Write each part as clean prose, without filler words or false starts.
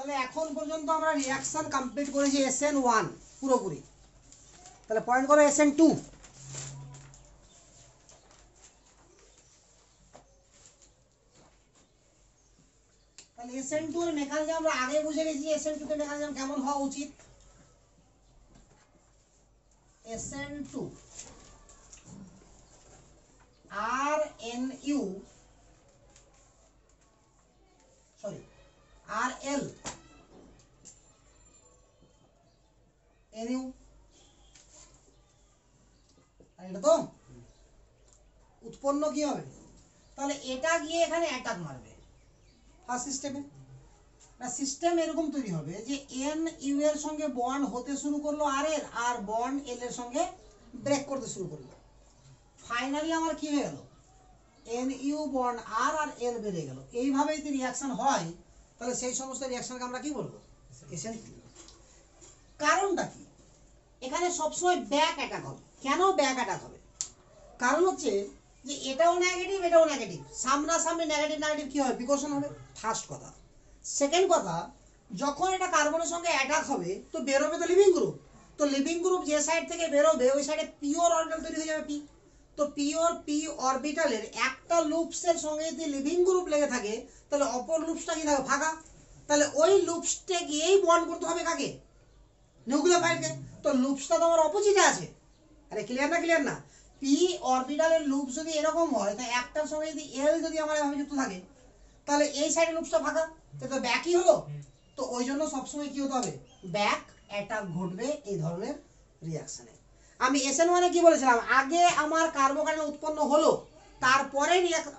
তাহলে এখন পর্যন্ত আমরা রিঅ্যাকশন কমপ্লিট করেছি SN1 পুরোপুরি। তাহলে পয়েন্ট করো SN2। তাহলে SN2 এর মেকানিজম আমরা আগে বুঝে গেছি। SN2 এর মেকানিজম কেমন হওয়া উচিত? SN2 RNU sorry RL NU, এটা তো উৎপন্ন কি হবে? তাহলে এটা গিয়ে এখানে অ্যাটাক মারবে ফার্স্ট সিস্টেমে। না সিস্টেম এরকম তৈরি হবে যে NU এর সঙ্গে বন্ড হতে শুরু করলো R এর, আর বন্ড L এর সঙ্গে ব্রেক করতে শুরু করলো। ফাইনালি আমার কি হয়ে গেল? NU বন্ড R আর L বেড়ে গেল। এইভাবেই যদি রিঅ্যাকশন হয় তাহলে সেই সমস্ত রিঅ্যাকশনকে আমরা কি বলবো? SN2। কারণটা কি? এখানে সবসময় ব্যাক অ্যাটাক হবে। কেন ব্যাক অ্যাটাক হবে? কারণ হচ্ছে যে এটাও নেগেটিভ এটাও নেগেটিভ, সামনাসামনি নেগেটিভ নেগেটিভ কি হবে? বিকর্ষণ হবে, ফার্স্ট কথা। সেকেন্ড কথা, যখন এটা কার্বনের সঙ্গে অ্যাটাক হবে তো বেরোবে তো লিভিং গ্রুপ। তো লিভিং গ্রুপ যে সাইড থেকে বেরোবে ওই সাইডে পিওর অরবিটাল তৈরি হয়ে যাবে পি। তো পিওর পি অরবিটালের একটা লুপসের সঙ্গে যদি লিভিং গ্রুপ লেগে থাকে তাহলে অপর লুপসটা কি থাকবে? ফাঁকা। তাহলে ওই লুপসটা গিয়েই বন্ড করতে হবে কাকে? নিউক্লিওফাইলকে। তো লুপসটা তো আমার অপোজিটে আছে। আরে ক্লিয়ার না? ক্লিয়ার না? পি অরবিটালের লুপ যদি এরকম হয় তাই একটার সঙ্গে যদি এল যদি আমার এভাবে যুক্ত থাকে তাহলে এই সাইডে লুপসটা ফাঁকা, তো ব্যাকই হলো। তো ওই জন্য সবসময় কি হতে হবে? ব্যাক অ্যাটাক ঘটবে এই ধরনের রিঅ্যাকশনে। আমি SN1 এ কি বলেছিলাম? আগে আমার কার্বোকার্বন উৎপন্ন হলো, তারপরে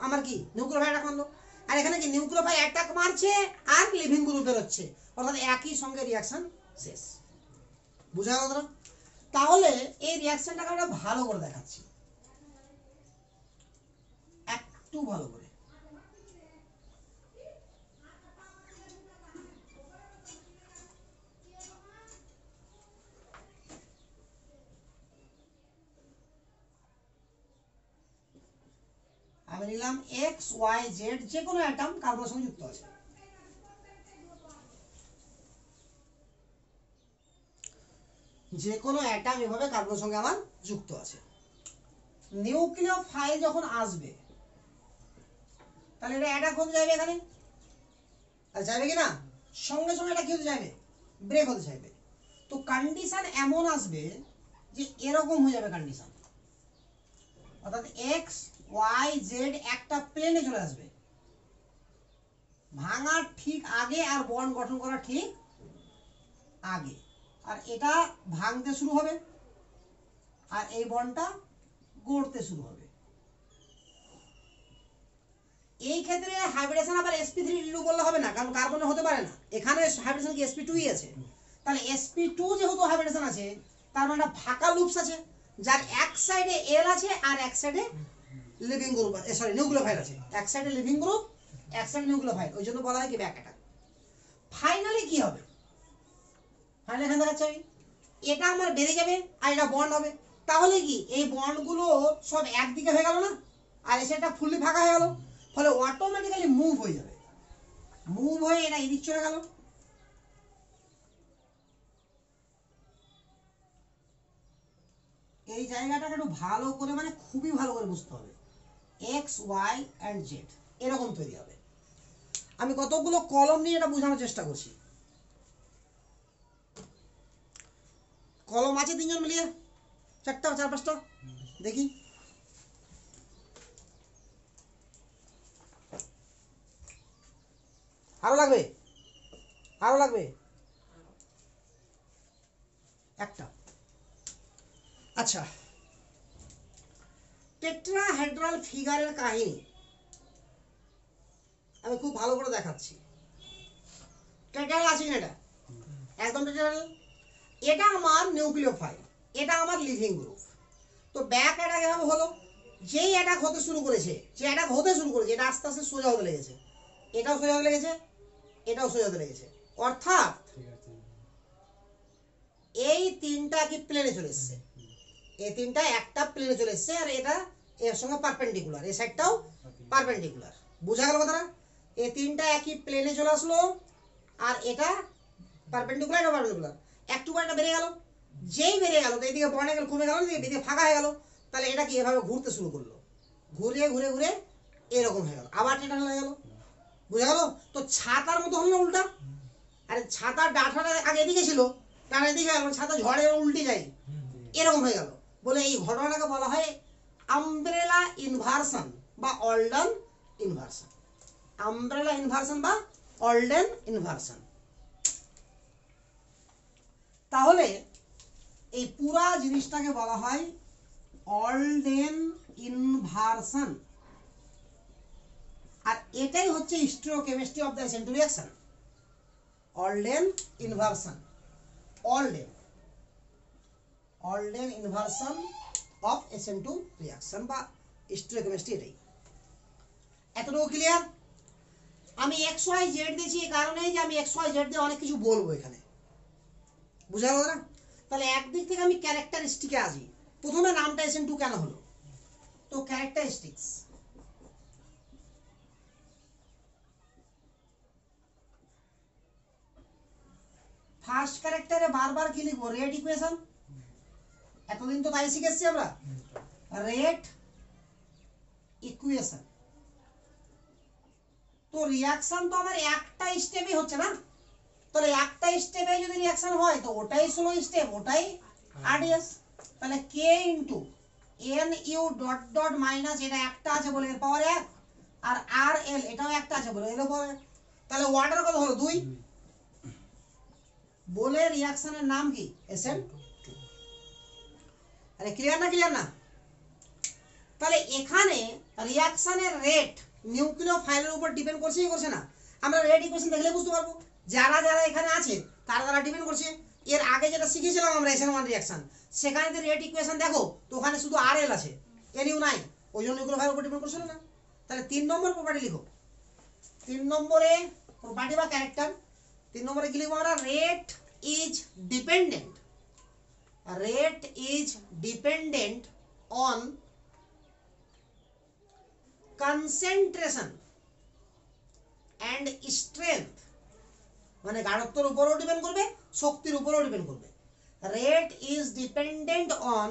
আমার কি নিউক্লিওফাইল অ্যাটাক মারলো। আর এখানে কি নিউক্লিওফাইল অ্যাটাক মারছে আর লিভিং গ্রুপ বেরোচ্ছে, অর্থাৎ একই সঙ্গে রিঅ্যাকশন শেষ। বুঝা গেল? তাহলে এই রিঅ্যাকশনটাকে আমরা ভালো করে দেখাচ্ছি, একটু ভালো করে। আমি নিলাম XYZ, যে কোনো অ্যাটম কার্বনের সঙ্গে যুক্ত আছে। যে কোনো অ্যাটম এভাবে কার্বনের সঙ্গে আমার যুক্ত আছে। নিউক্লিওফাইল যখন আসবে তাহলে এটা অ্যাটাক হতে যাবে এখানে, আর যাবে কি না? সঙ্গে সঙ্গে এটা কি হতে যাবে? ব্রেক হতে চাইবে। তো কন্ডিশন এমন আসবে যে এরকম হয়ে যাবে কন্ডিশন, অর্থাৎ XYZ একটা প্লেনে চলে আসবে, ভাঙার ঠিক আগে আর বন্ড গঠন করার ঠিক আগে। আর এটা ভাঙতে শুরু হবে আর এই বন্ডটা গড়তে শুরু হবে। এই ক্ষেত্রে হাইব্রিডেশন আবার sp3 বললে হবে না, কারণ কার্বনে হতে পারে না। এখানে হাইব্রিডেশন কি sp2ই আছে। তাহলে sp2 যেহেতু হাইব্রিডেশন আছে তার মানে ফাঁকা লুপস আছে, যার এক সাইডে L আছে আর এক সাইডে লিভিং গ্রুপ আছে, সরি নিউক্লিওফাইল আছে। এক সাইডে লিভিং গ্রুপ, এক সাইডে নিউক্লিওফাইল, ওই জন্য বলা হয় কি ব্যাক অ্যাটাক। ফাইনালি কি হবে? ফাইনালি এখানে দেখাচ্ছি আমি, এটা আমার বেড়ে যাবে আর এটা বন্ড হবে। তাহলে কি এই বন্ডগুলো সব একদিকে হয়ে গেল না, আর সেটা ফুললি ফাঁকা হয়ে গেল, ফলে অটোমেটিক্যালি মুভ হয়ে যাবে। মুভ হয়ে এটা এদিক চলে গেল। এই জায়গাটাকে একটু ভালো করে, মানে খুবই ভালো করে বুঝতে হবে। X, Y and Z এরকম তৈরি হবে। আমি কতগুলো কলম নিয়ে এটা বোঝানোর চেষ্টা করছি। কলম আছে তিনজন মিলিয়ে, চারটা চার পাঁচটা দেখি। আরো লাগবে? আরো লাগবে? একটা। আচ্ছা, টেট্রাহেড্রাল ফিগারের কাহিনী আমি খুব ভালো করে দেখাচ্ছি। টেট্রাহেড্রাল আছে কিনা? এটা একদম টেট্রাহেড্রাল। এটা আমার নিউক্লিওফাইল, এটা আমার লিভিং গ্রুপ। তো ব্যাক অ্যাটাক এভাবে হলো, যেই অ্যাটাক হতে শুরু করেছে, যে অ্যাটাক হতে শুরু করেছে এটা আস্তে আস্তে সোজা হতে লেগেছে, এটাও সোজা হতে লেগেছে, এটাও সোজা হতে লেগেছে। অর্থাৎ এই তিনটা কি প্লেনে চলে এসছে, এই তিনটা একটা প্লেনে চলে এসছে, আর এটা এর সঙ্গে পারপেন্ডিকুলার, এই সাইডটাও পারপেন্ডিকুলার। বুঝা গেল কথাটা? এই তিনটা একই প্লেনে চলে আসলো, আর এটা পারপেন্ডিকুলার, এটা পারপেন্ডিকুলার, একটু করে এটা বেড়ে গেল, যেই বেড়ে গেল তো এইদিকে বর্ণ অ্যাঙ্গেল কমে গেল, এদিকে ফাঁকা হয়ে গেল, তাহলে এটা কি এভাবে ঘুরতে শুরু করলো, ঘুরে ঘুরে ঘুরে এরকম হয়ে গেল, আবার এটা হয়ে গেল, বুঝা গেল? তো ছাতার মতো হলো না উল্টা, আরে ছাতার ডাঁটাটা আগে এদিকে ছিল, ডাঁটা এদিকে গেল, ছাতা ঝড়ে উল্টে যায়, এরকম হয়ে গেল, বলে এই ঘটনাটাকে বলা হয় আমব্রেলা ইনভার্সন বা অলডেন ইনভার্সন, আমব্রেলা ইনভার্সন বা অলডেন ইনভার্সন। তাহলে এই পুরা জিনিসটাকে বলা হয় অলডেন ইনভার্সন, আর এটাই হচ্ছে stereochemistry of the SN2 reaction, Walden inversion, Walden inversion of SN2 reaction বা স্টিরিওকেমিস্ট্রি, এটাই। এতটুকু ক্লিয়ার? আমি XYZ দিয়েছি এই কারণেই যে আমি XYZ দিয়ে অনেক কিছু বলবো এখানে, বুঝা গেল না? তাহলে একদিক থেকে আমি ক্যারেক্টারিস্টিকে আসি, প্রথমে নামটা SN2 কেন হলো, তো ক্যারেক্টারিস্টিক্স, ফার্স্ট ক্যারেক্টারে বারবার কি লিখবো, রেট ইকুয়েশন, এতদিন তো তাই শিখেছি আমরা, রেট ইকুয়েশন। তো রিঅ্যাকশন তো আমার একটা স্টেপই হচ্ছে না, তাহলে একটা স্টেপে যদি রিঅ্যাকশন হয় তো ওটাই স্লো স্টেপ, ওটাই RDS, তাহলে K into NU dot dot minus, এটা একটা আছে বলে এর পাওয়ার 1, আর RL এটাও একটা আছে বলে এর পাওয়ার 1, তাহলে ওয়াটার কত হলো 2, বলে রিঅ্যাকশনের নাম কি SN2। আরে ক্লিয়ার না, ক্লিয়ার না? তাহলে এখানে রিঅ্যাকশনের রেট নিউক্লিওফাইলের উপর ডিপেন্ড করছে কি করছে না, আমরা রেট ইকুয়েশন দেখলে বুঝতে পারবো যারা যারা এখানে আছে তারা তারা ডিপেন্ড করছে। এর আগে যেটা শিখেছিলাম আমরা SN1 রিঅ্যাকশন, সেখানে যদি রেট ইকুয়েশন দেখো তো ওখানে শুধু RL আছে, NU নাই, ওই জন্য নিউক্লিওফাইলের উপর ডিপেন্ড করছে না। তাহলে 3 নম্বর প্রপার্টি লিখো, 3 নম্বরে প্রপার্টি বা ক্যারেক্টার, 3 নম্বরে কি লিখবো আমরা, rate is dependent, rate is dependent on concentration and strength, মানে গাঢ়ত্বের উপরও ডিপেন্ড করবে, শক্তির উপরও ডিপেন্ড করবে। Rate is dependent on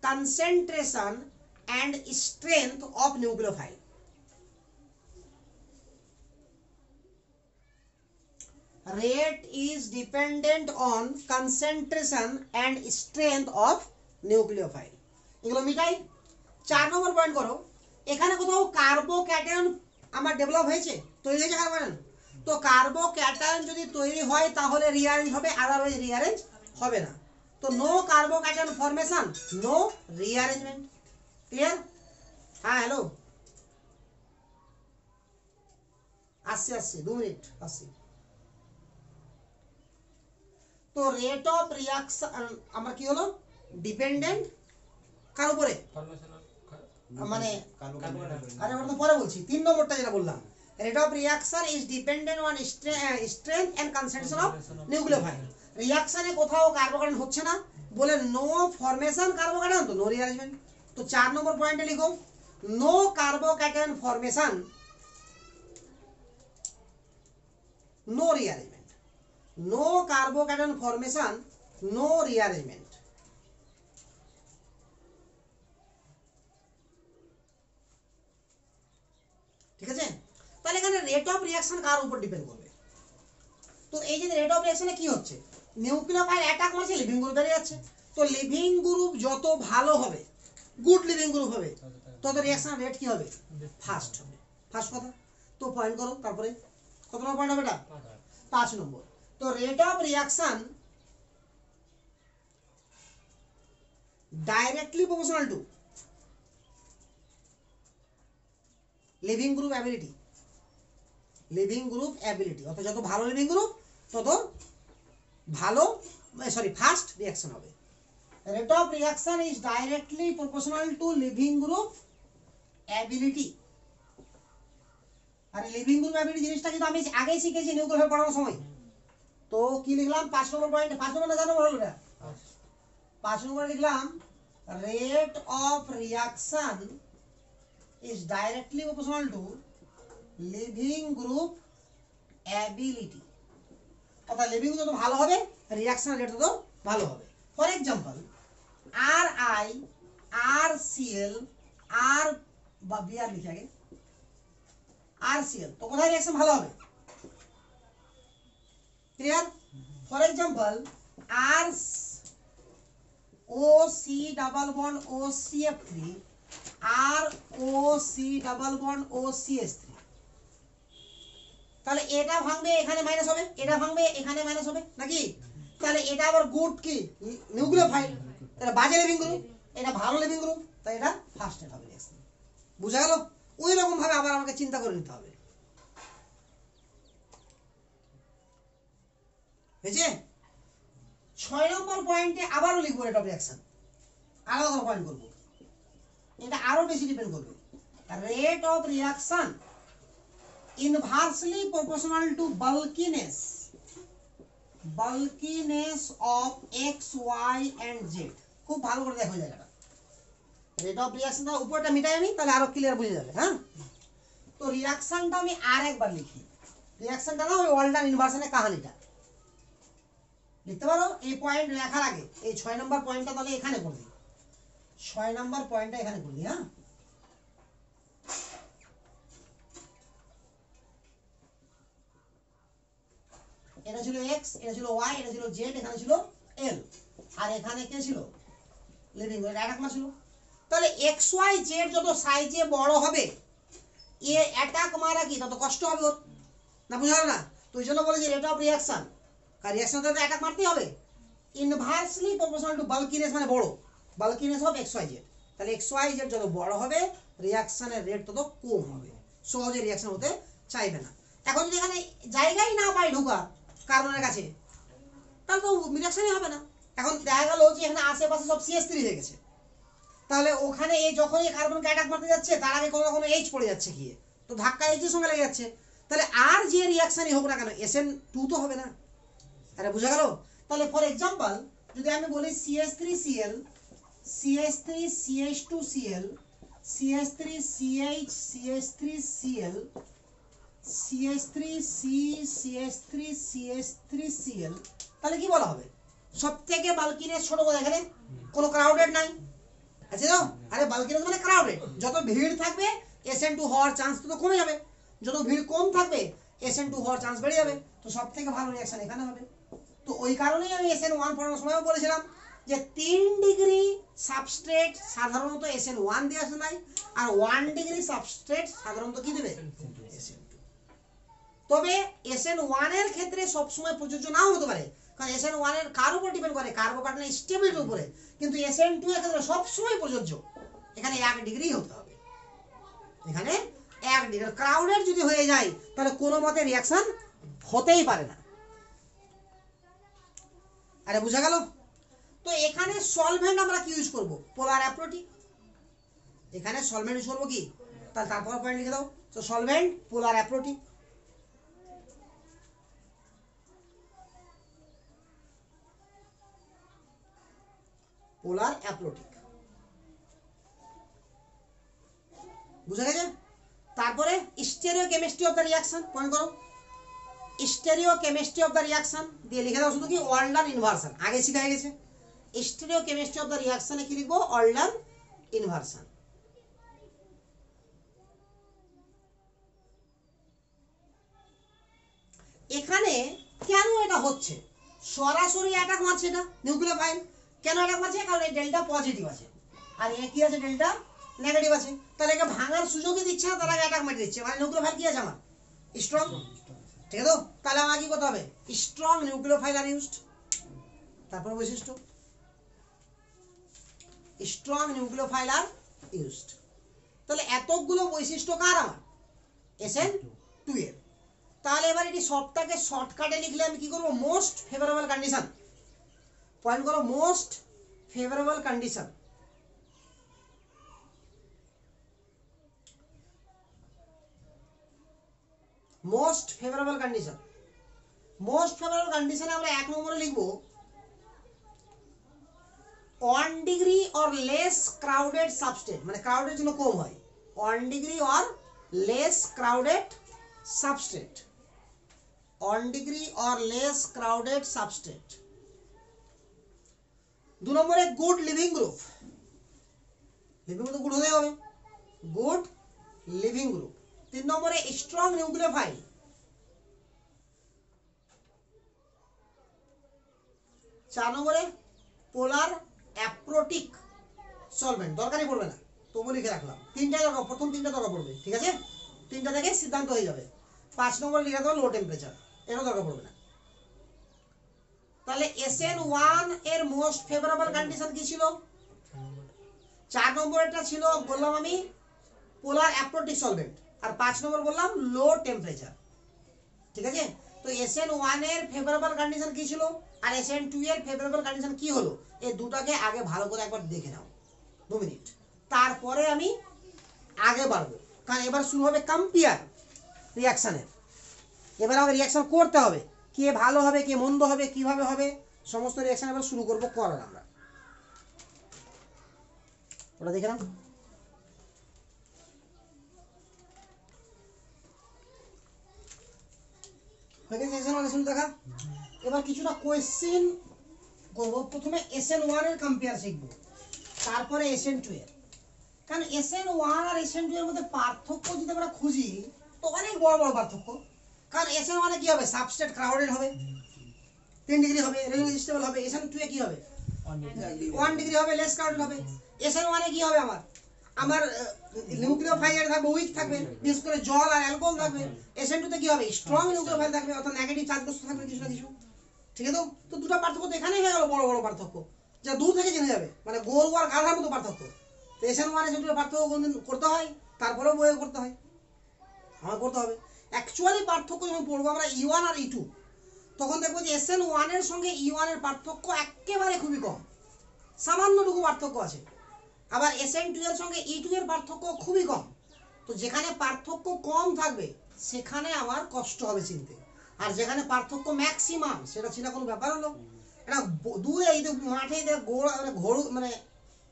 concentration and strength of nucleophile, rate is dependent on concentration and strength of nucleophile, এগুলো মিটাই। 4 নম্বর পয়েন্ট করো, এখানে কোথাও কার্বোক্যাটায়ন আমার ডেভেলপ হয়েছে, তৈরি হয়েছে কার্বোক্যাটায়ন, তো কার্বোক্যাটায়ন যদি তৈরি হয় তাহলে রিঅ্যারেঞ্জ হবে, আদারওয়াইজ রিঅ্যারেঞ্জ হবে না। তো no carbocation formation, no rearrangement. Clear? হ্যাঁ হ্যালো, আসছি 2 মিনিট আসছি। তো রেট অফ রিঅ্যাকশন আমার কি হলো, ডিপেন্ডেন্ট কার উপরে, মানে আরে আমরা তো পরে বলছি, 3 নম্বরটা যেটা বললাম, rate of reaction is dependent on strength and concentration of nucleophile. রিঅ্যাকশনে কোথাও কার্বোক্যাটায়ন হচ্ছে না বলে নো ফরমেশন কার্বোক্যাটায়ন, তো নো রিঅ্যারেঞ্জমেন্ট। তো 4 নম্বর পয়েন্টে লিখো, no carbocation formation, no rearrangement, no carbocation formation, no rearrangement. ঠিক আছে? তাহলে এখানে রেট অফ রিঅ্যাকশন কার উপর ডিপেন্ড করবে, তো এই যে রেট অফ রিঅ্যাকশনে কি হচ্ছে, নিউক্লিওফাইল অ্যাটাক মারছে, লিভিং গ্রুপ বেরিয়ে যাচ্ছে, তো লিভিং গ্রুপ যত ভালো হবে, গুড লিভিং গ্রুপ হবে, তত রিঅ্যাকশন রেট কি হবে, ফাস্ট হবে। ফাস্ট কথা, তো পয়েন্ট করো, তারপরে কত নম্বর পয়েন্ট হবে এটা, 5 নম্বর। তো rate of reaction directly proportional to leaving group ability, leaving group ability, অর্থাৎ যত ভালো লিভিং গ্রুপ তত ভালো, সরি ফাস্ট রিঅ্যাকশন হবে। Rate of reaction is directly proportional to leaving group ability. আর লিভিং গ্রুপ অ্যাবিলিটি জিনিসটা কিন্তু আমি আগেই শিখেছি নিউক্লিওফাইল পড়ানোর সময়। তো কি লিখলাম 5 নম্বর পয়েন্টে, 5 নম্বর না 4 নম্বর হলো এটা, 5 নম্বরে লিখলাম rate of reaction is directly proportional to living group ability. অর্থাৎ লিভিং যত ভালো হবে রিঅ্যাকশন রেট তত ভালো হবে। ফর এক্সাম্পল RI RCl আর বা বিআর লিখে আগে RCl, তো কোথায় রিঅ্যাকশন ভালো হবে? Clear? For example R OC double bond OCF3 আর OC ডাবল বন্ড OCH3, তাহলে এটা ভাঙবে এখানে মাইনাস হবে, এটা ভাঙবে এখানে মাইনাস হবে নাকি? তাহলে এটা আবার গুড কি নিউক্লিওফাইল, এটা বাজে লিভিং গ্রুপ, এটা ভালো লিভিং গ্রুপ, তাই এটা ফার্স্ট এড হবে রিঅ্যাকশন। বুঝা গেল? ওই রকম ভাবে আবার আমাকে চিন্তা করে নিতে হবে। বুঝছে? 6 নম্বর পয়েন্টে আবারও লিখবো রেট অফ রিঅ্যাকশন, আলাদা করে পয়েন্ট করব, এটা আরো বেশি ডিপেন্ড করবে। Rate of reaction inversely proportional to bulkiness of x, y and z। খুব ভালো করে দেখো জায়গাটা, রেট অফ রিঅ্যাকশনটা উপরটা মিটাই আমি, তাহলে আরো ক্লিয়ার বুঝে যাবে। হ্যাঁ, তো রিঅ্যাকশনটা আমি আর একবার লিখি, রিঅ্যাকশনটা না ওই অল্টার ইনভার্সনের কাহিনীটা লিখতে পারো। এই পয়েন্ট লেখার আগে এই 6 নম্বর পয়েন্টটা তাহলে এখানে করে দিই, 6 নম্বর পয়েন্টটা এখানে করে দিই। হ্যাঁ, এটা ছিল x, এটা ছিল y, এটা ছিল z, এখানে ছিল l, আর এখানে কে ছিল? লিভিং গ্রুপ, এটা একটা ছিল। তাহলে x y z যত সাইজে বড় হবে এ অ্যাটাক মারা কি তত কষ্ট হবে ওর, না বুঝা গেল না? তো এই জন্য বলে যে রেট অফ রিঅ্যাকশন, কার রিঅ্যাকশনটা তো অ্যাটাক মারতেই হবে, ইনভার্সলি প্রপোর্শনাল টু বাল্কিনেস, মানে বড় বাল্কিনেস অফ x y z। তাহলে x y z যত বড় হবে রিঅ্যাকশনের রেট তত কম হবে, সহজে রিঅ্যাকশন হতে চাইবে না। এখন যদি এখানে জায়গাই না পাই ঢোকা কার্বনের কাছে, তাহলে তো রিঅ্যাকশনই হবে না। এখন দেখা গেল যে এখানে আশেপাশে সব CH3 হয়ে গেছে, তাহলে ওখানে এই যখন এই কার্বনকে অ্যাটাক মারতে যাচ্ছে তার আগে কোনো কোনো H পড়ে যাচ্ছে গিয়ে, তো ধাক্কা H এর সঙ্গে লেগে যাচ্ছে, তাহলে আর যে রিঅ্যাকশনই হোক না কেন SN2 তো হবে না। আরে বুঝা গেল? তাহলে ফর এক্সাম্পল যদি আমি বলি CH3Cl CH3CH2Cl CH3CH CH3Cl CH3C CH3CH3Cl, তাহলে কি বলা হবে? সবথেকে বাল্কিনেস ছোট কোথায়? এখানে কোনো ক্রাউডেড নাই আছে তো? আরে বাল্কিনেস মানে ক্রাউডেড, যত ভিড় থাকবে SN2 হওয়ার চান্স তো কমে যাবে, যত ভিড় কম থাকবে SN2 হওয়ার চান্স বেড়ে যাবে, তো সবথেকে ভালো রিঅ্যাকশন এখানে হবে। তো ওই কারণেই আমি SN1 পড়ানোর সময়ও বলেছিলাম যে 3 ডিগ্রি সাবস্ট্রেট সাধারণত SN1 দিয়ে আসে নাই, আর 1 ডিগ্রি সাবস্ট্রেট সাধারণত কি দেবে? SN2। তবে SN1 এর ক্ষেত্রে সব সময় প্রযোজ্য নাও হতে পারে, কারণ SN1 এর কার উপর ডিপেন্ড করে? কার্বোকার্বনের স্টেবিলিটির উপরে, কিন্তু SN2 এর ক্ষেত্রে সব সময় প্রযোজ্য, এখানে 1 ডিগ্রি হতে হবে, এখানে 1 ডিগ্রি। ক্রাউডেড যদি হয়ে যায় তাহলে কোনো মতে রিঅ্যাকশন হতেই পারে না। আরে বুঝা গেল? তো এখানে সলভেন্ট আমরা কি ইউজ করব? পোলার অ্যাপ্রোটিক। এখানে সলভেন্ট ইউজ করব কি? তারপর পয়েন্ট লিখে দাও। তো সলভেন্ট পোলার অ্যাপ্রোটিক, পোলার অ্যাপ্রোটিক, বুঝা গেছে? তারপরে stereochemistry of the reaction, point করো। স্টেরিওকেমিস্ট্রি অফ দ্য রিঅ্যাকশন দিয়ে লিখে দাও শুধু কি অল্ডান ইনভার্সন, আগে শিখা হয়ে গেছে। স্টেরিওকেমিস্ট্রি অফ দ্য রিঅ্যাকশনে কি লিখবো? অল্ডান ইনভার্সন। এখানে কেন এটা হচ্ছে? সরাসরি অ্যাটাক মারছে এটা নিউক্লিওফাইল, কেন অ্যাটাক মারছে? কারণ এই ডেল্টা পজিটিভ আছে আর এ কি আছে? ডেল্টা নেগেটিভ আছে, তাহলে একে ভাঙার সুযোগই দিচ্ছে না, তার আগে অ্যাটাক মারি দিচ্ছে, মানে নিউক্লিওফাইল কি আছে আমার? স্ট্রং, ঠিক আছে তো? তাহলে আমার কি করতে হবে? Strong nucleophile are used. তারপর বৈশিষ্ট্য স্ট্রং নিউক্লিওফাইল আর ইউজড, তাহলে এতগুলো বৈশিষ্ট্য কার? আমার SN2 এর। তাহলে এবার এটি সবটাকে শর্টকাটে লিখলে আমি কি করব? মোস্ট ফেভারেবল কন্ডিশন, পয়েন্ট করো most favourable condition. Most favourable condition, most favourable কন্ডিশনে আমরা 1 নম্বরে লিখব 1 degree or less crowded substrate, মানে ক্রাউডেড যেন কম হয়, 1 degree or less crowded substrate 1 degree or less crowded substrate. 2 নম্বরে গুড লিভিং গ্রুপ, লিভিং তো গুড হতে হবে, গুড লিভিং গ্রুপ। 3 নম্বরে স্ট্রং নিউক্লিওফাইল। 4 নম্বরে পোলার অ্যাপ্রোটিক সলভেন্ট, দরকারই পড়বে না তবু লিখে রাখলাম, 3টা দরকার, প্রথম 3টা দরকার পড়বে, ঠিক আছে, 3টা থেকে সিদ্ধান্ত হয়ে যাবে। 5 নম্বরে লিখে দেবো লো টেম্পারেচার, এরও দরকার পড়বে না। তাহলে SN1 এর মোস্ট ফেভারেবল কন্ডিশন কি ছিল? 4 নম্বরটা ছিল বললাম আমি পোলার অ্যাপ্রোটিক সলভেন্ট, আর 5 নম্বর বললাম লো টেম্পারেচার, ঠিক আছে। তো SN1 এর ফেভারেবল কন্ডিশন কি ছিল আর SN2 এর ফেভারেবল কন্ডিশন কি হলো, এই দুটাকে আগে ভালো করে একবার দেখে নাও 2 মিনিট, তারপরে আমি আগে বাড়বো, কারণ এবার শুরু হবে কম্পেয়ার রিয়াকশনের। এবার আমাকে রিয়াকশন করতে হবে, কে ভালো হবে কে মন্দ হবে কিভাবে হবে, সমস্ত রিয়াকশন এবার শুরু করবো করার। আমরা ওটা দেখে নাও। দেখা, এবার কিছুটা কোয়েশ্চেন করবো। প্রথমে SN1 এর কম্পেয়ার শিখবো, তারপরে SN2 এর, কারণ SN1 আর SN2 এর মধ্যে পার্থক্য যদি আমরা খুঁজি তো অনেক বড় বড় পার্থক্য। কারণ SN1 এ কি হবে, সাবস্ট্রেট ক্রাউডেড হবে, 3 ডিগ্রি হবে, রেজিস্টেবল হবে। SN2 এ কি হবে, 1 ডিগ্রি হবে, লেস ক্রাউডেড হবে। SN1 এ কি হবে, আমার নিউক্লিওফাইল থাকবে, উইক থাকবে, বিশেষ করে জল আর অ্যালকোহল থাকবে। SN2 তে কি হবে, স্ট্রং নিউক্লিওফাইল থাকবে, অর্থাৎ নেগেটিভ চার্জগ্রস্ত থাকবে কিছু না কিছু, ঠিক আছে। তো দুটো পার্থক্য তো এখানেই হয়ে গেল, বড় বড় পার্থক্য, যা দূর থেকে জেনে যাবে, মানে গরু আর গাধার মতো পার্থক্য। তো SN1 SN2 এর পার্থক্য কোনদিন করতে হয়, তারপরেও বইয়ে করতে হয়, আমার করতে হবে। অ্যাকচুয়ালি পার্থক্য যখন পড়বো আমরা E1 আর E2, তখন দেখবো যে SN1 এর সঙ্গে E1 এর পার্থক্য একেবারে খুবই কম, সামান্যটুকু পার্থক্য আছে। আবার SN2 এর সঙ্গে E2 এর পার্থক্য খুবই কম। তো যেখানে পার্থক্য কম থাকবে সেখানে আমার কষ্ট হবে চিনতে, আর যেখানে পার্থক্য ম্যাক্সিমাম সেটা চিনা কোনো ব্যাপার হলো। এটা দূরে এই মাঠে ঘোড়া মানে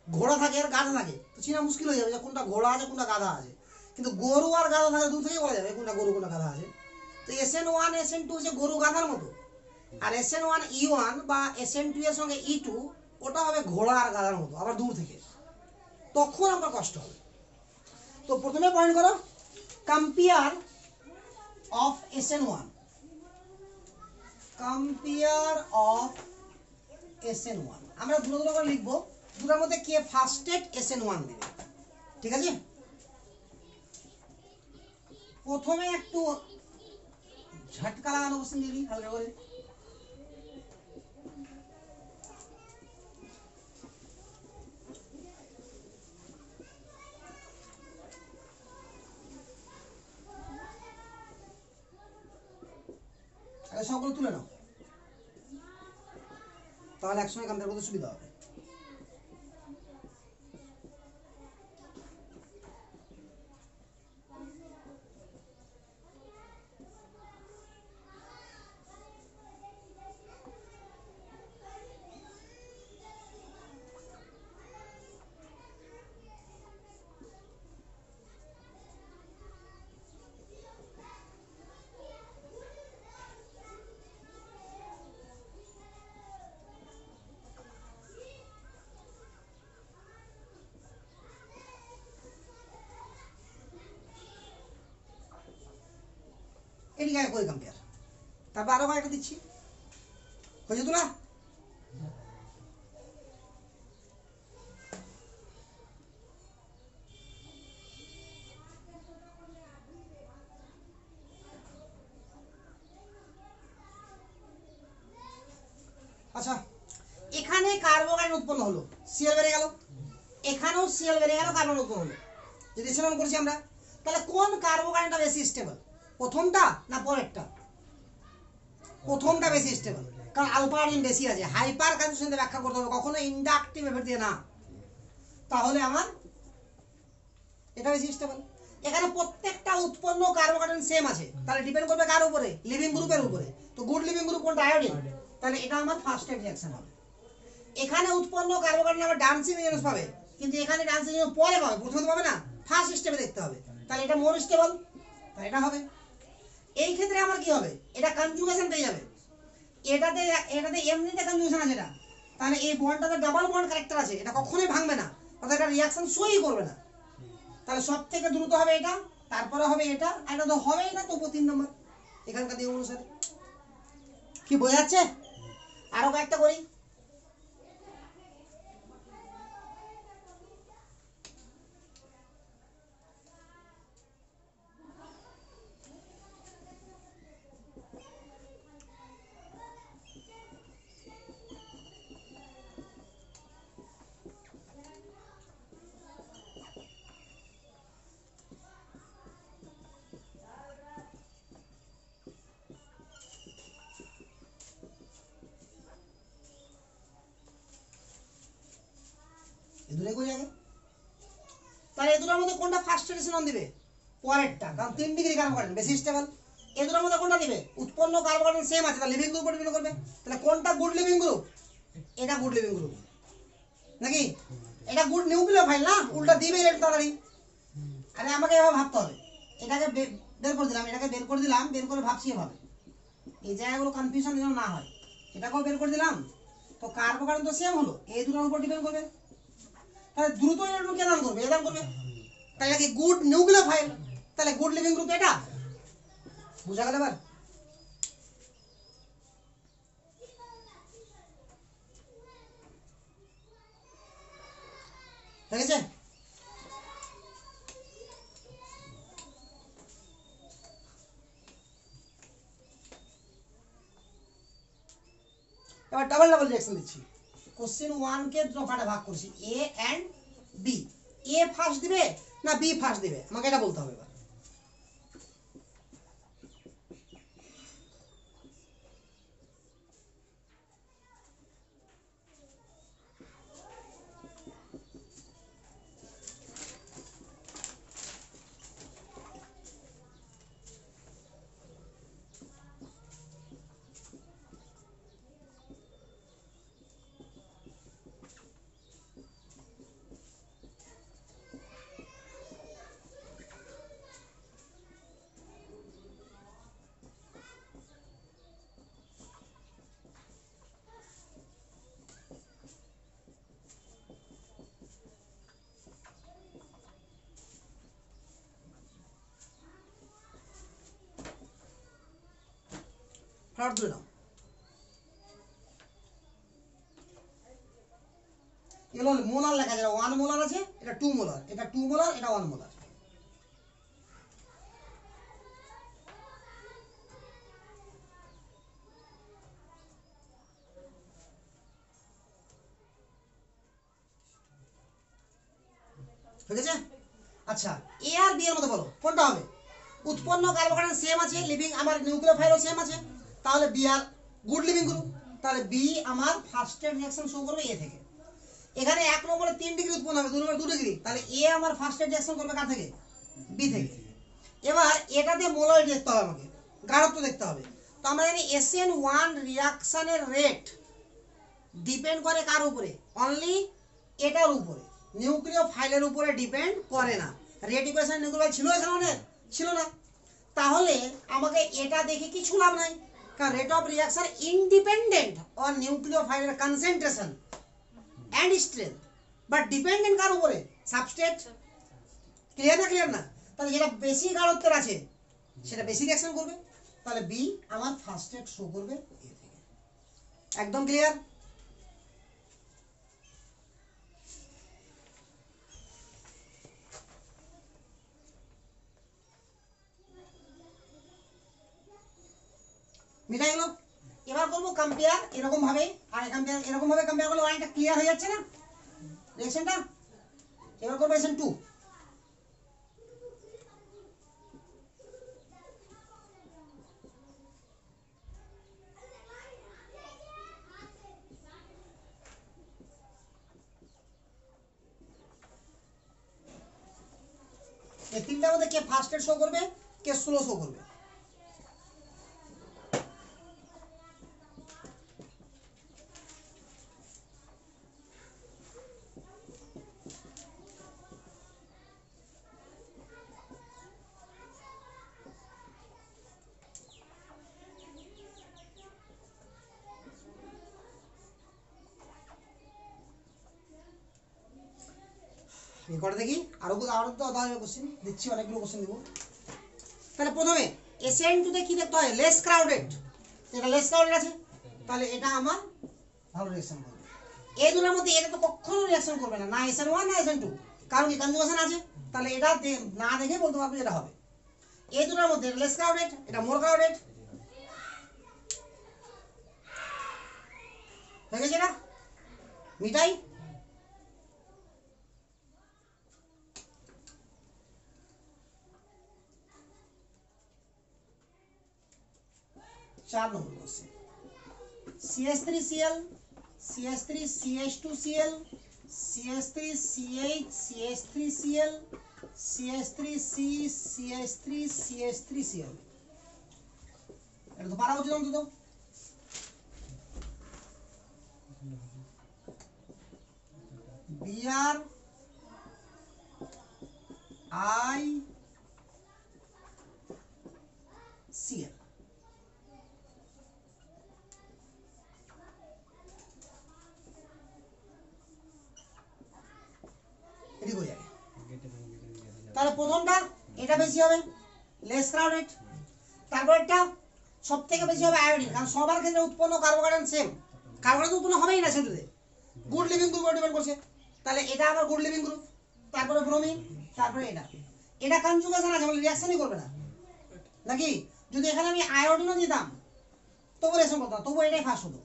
ঘোড়া থাকে আর গাধা থাকে, তো চিনা মুশকিল হয়ে যাবে যে কোনটা ঘোড়া আছে কোনটা গাধা আছে। কিন্তু গরু আর গাধা থাকে দূর থেকে বলা যাবে কোনটা গরু কোনটা গাধা আছে। তো SN1 SN2 হচ্ছে গরু গাধার মতো, আর SN1 E1 বা SN2 এর সঙ্গে E2 ওটা হবে ঘোড়া আর গাধার মতো, আবার দূর থেকে, তখন আমার কষ্ট হবে। তো প্রথমে পয়েন্ট করো compare of SN1, compare of SN1 আমরা দুটো দুটো করে লিখবো, দুটোর মধ্যে কে ফার্স্টেড SN1 দিবে, ঠিক আছে। প্রথমে একটু ঝটকা লাগানো বসে দিবি হালকা করে, সবগুলো তুলে নাও, তাহলে একসঙ্গে কম্পেয়ার করতে সুবিধা হবে। এদিকে আগে করে কম্পেয়ার, তারপর আরো কয়েকটা দিচ্ছি, হয়েছে তো না। আচ্ছা, এখানে কার্বোকার্বন উৎপন্ন হলো, সিএল বেড়ে গেল, এখানেও সিএল বেড়ে গেল, কার্বন উৎপন্ন হলো। যদি সেরকম করছি আমরা, তাহলে কোন কার্বোকার্বনটা বেশি স্টেবল, প্রথমটা না পরেরটা? প্রথমটা বেশি স্টেবল, কারণ আলফা আয়নিন বেশি আছে। হাইপার কনজুগেশন ব্যাখ্যা করতে হবে, কখনো ইন্ডাকটিভ এফেক্ট দিয়ে না। তাহলে আমার এটা বেশি স্টেবল। এখানে প্রত্যেকটা উৎপন্ন কার্বোকার্বন সেম আছে, তাহলে ডিপেন্ড করবে কার উপরে, লিভিং গ্রুপের উপরে। তো গুড লিভিং গ্রুপ কোনটা, আয়োডিন, তাহলে এটা আমার ফার্স্ট রিঅ্যাকশন হবে। এখানে উৎপন্ন কার্বোকার্বন আমার ডান্সিং এজেন্টস পাবে, কিন্তু এখানে ডান্সিং এজেন্ট পরে পাবে, প্রথমে পাবে না, ফার্স্ট স্টেপে দেখতে হবে। তাহলে এটা মোর স্টেবল, তাহলে এটা হবে। এই ক্ষেত্রে আমার কি হবে, এটা কনজুগেশন পেয়ে যাবে, এটাতে এটাতে এমনিতে কনজুগেশন আছে এটা, তাহলে এই বন্ডটাতে ডাবল বন্ড ক্যারেক্টার আছে, এটা কখনোই ভাঙবে না, অর্থাৎ এটা রিঅ্যাকশন সই করবে না। তাহলে সব থেকে দ্রুত হবে এটা, তারপরে হবে এটা, আর এটা তো হবেই না, তবু 3 নম্বর এখানকার নিয়ম অনুসারে। কি বোঝা যাচ্ছে? আরো কয়েকটা করি। এই দুটোই করি আগে। তাহলে এই দুটোর মধ্যে কোনটা ফার্স্ট রিলেশন দিবে? পরেরটা, কারণ 3 ডিগ্রি কার্বোহাইড্রেট বেশি স্টেবল। এই দুটোর মধ্যে কোনটা দিবে? উৎপন্ন কার্বোহাইড্রেট সেম আছে, তাহলে লিভিং গ্রুপ উপর ডিপেন্ড করবে। তাহলে কোনটা গুড লিভিং গ্রুপ? এটা গুড লিভিং গ্রুপ নাকি? এটা গুড নিউক্লিওফাইল না, উল্টা দিবে এটা তাড়াতাড়ি। আরে আমাকে এভাবে ভাবতে হবে, এটাকে বের করে দিলাম, এটাকে বের করে দিলাম, বের করে ভাবছি এভাবে, এই জায়গাগুলো কনফিউশন যেন না হয়। এটাকেও বের করে দিলাম, তো কার্বোহাইড্রেট তো সেম হলো, এই দুটোর উপর ডিপেন্ড করবে। তাহলে দ্রুত ইলেকট্রন কে দান করবে? এ দান করবে। তাহলে কি গুড নিউক্লিওফাইল, তাহলে গুড লিভিং গ্রুপ এটা। বুঝা গেল এবার? ঠিক আছে? এবার ডাবল ডাবল রিঅ্যাকশন দিচ্ছি। কোশ্চেন 1 কে দফাটা ভাগ করছি, এ এন্ড বি। এ ফার্স্ট দিবে না বি ফার্স্ট দিবে, আমাকে এটা বলতে হবে এবার। ফ্লাট ধরে নাও, এগুলো মোলার লেখা যায়, 1 মোলার আছে, এটা 2 মোলার, এটা 2 মোলার, এটা 1 মোলার। ঠিক আছে? আচ্ছা, এ আর বি এর মধ্যে বলো কোনটা হবে? উৎপন্ন কার্বোহাইড্রেট সেম আছে, লিভিং আমার নিউক্লিওফাইলও সেম আছে, তাহলে বি আর গুড লিভিং গ্রুপ। তাহলে বি আমার ফার্স্টের রিঅ্যাকশন শো করবে এ থেকে। এখানে 1 নম্বরে 3 ডিগ্রি উৎপন্ন হবে, 2 নম্বরে 2 ডিগ্রি, তাহলে এ আমার ফার্স্টের রিঅ্যাকশন করবে কার থেকে? বি থেকে। এবার এটাতে মোলারিটি দেখতে হবে, আমাকে গাঢ়ত্ব দেখতে হবে। তো আমরা জানি SN1 রিঅ্যাকশনের রেট ডিপেন্ড করে কার উপরে? অনলি এটার উপরে, নিউক্লিওফাইলের উপরে ডিপেন্ড করে না। রেট ইকুয়েশন নিউক্লিওফাইল ছিল এখানে অনেক ছিল না, তাহলে আমাকে এটা দেখে কিছু লাভ নাই, কারণ rate of reaction independent on নিউক্লিওফাইলের concentration and strength, but dependent কার উপরে? সাবস্ট্রেট। ক্লিয়ার না? ক্লিয়ার না? তাহলে যেটা বেশি গাঢ়ত্বের আছে সেটা বেশি রিঅ্যাকশন করবে, তাহলে বি আমার ফার্স্ট রেট শো করবে এ থেকে। একদম ক্লিয়ার? মিটাই গেল। এবার করবো কম্পেয়ার এরকম ভাবে, আর এরকম ভাবে কম্পেয়ার করলে অনেকটা ক্লিয়ার হয়ে যাচ্ছে না রিঅ্যাকশনটা। এবার করবো SN2। এই তিনটার মধ্যে কে ফার্স্ট রেট শো করবে, কে স্লো শো করবে? রেকর্ড দেখি আরো তো আধা কোশ্চেন দিচ্ছি, অনেকগুলো কোশ্চেন দেবো। তাহলে প্রথমে SN2 তে কি দেখতে হয়, লেস ক্রাউডেড, এটা লেস ক্রাউডেড আছে, তাহলে এটা আমার ভালো রিঅ্যাকশন করবে। এই দুটোর মধ্যে এটা তো কখনো রিঅ্যাকশন করবে না, না SN1 না SN2, কারণ কি কনজুগেশন আছে, তাহলে এটা না দেখে বলতে পারবে এটা হবে। এই দুটোর মধ্যে এটা লেস ক্রাউডেড, এটা মোর ক্রাউডেড, হয়ে গেছে না মিটাই। चार number question CH3Cl CH3CH2Cl CH3CH CH3Cl CH3C CH3CH3Cl এটা তো পারা উচিত অন্তত। BrICl এদিকে হয়ে যাবে। তাহলে প্রথমটা এটা বেশি হবে লেস ক্রাউডেড, তারপরটা সব থেকে বেশি হবে আয়োডিন, কারণ সবার ক্ষেত্রে উৎপন্ন কার্বোকার্বন সেম, কার্বোকার্বন উৎপন্ন হবেই না সেটাতে, গুড লিভিং গ্রুপ ডিপেন্ড করছে, তাহলে এটা আবার গুড লিভিং গ্রুপ, তারপরে ব্রোমিন, তারপরে এটা কনজুগেশন আছে বলে রিঅ্যাকশনই করবে না নাকি, যদি এখানে আমি আয়োডিনও দিতাম তবু রিঅ্যাকশন করতাম, তবু এটাই ফার্স্ট হতো,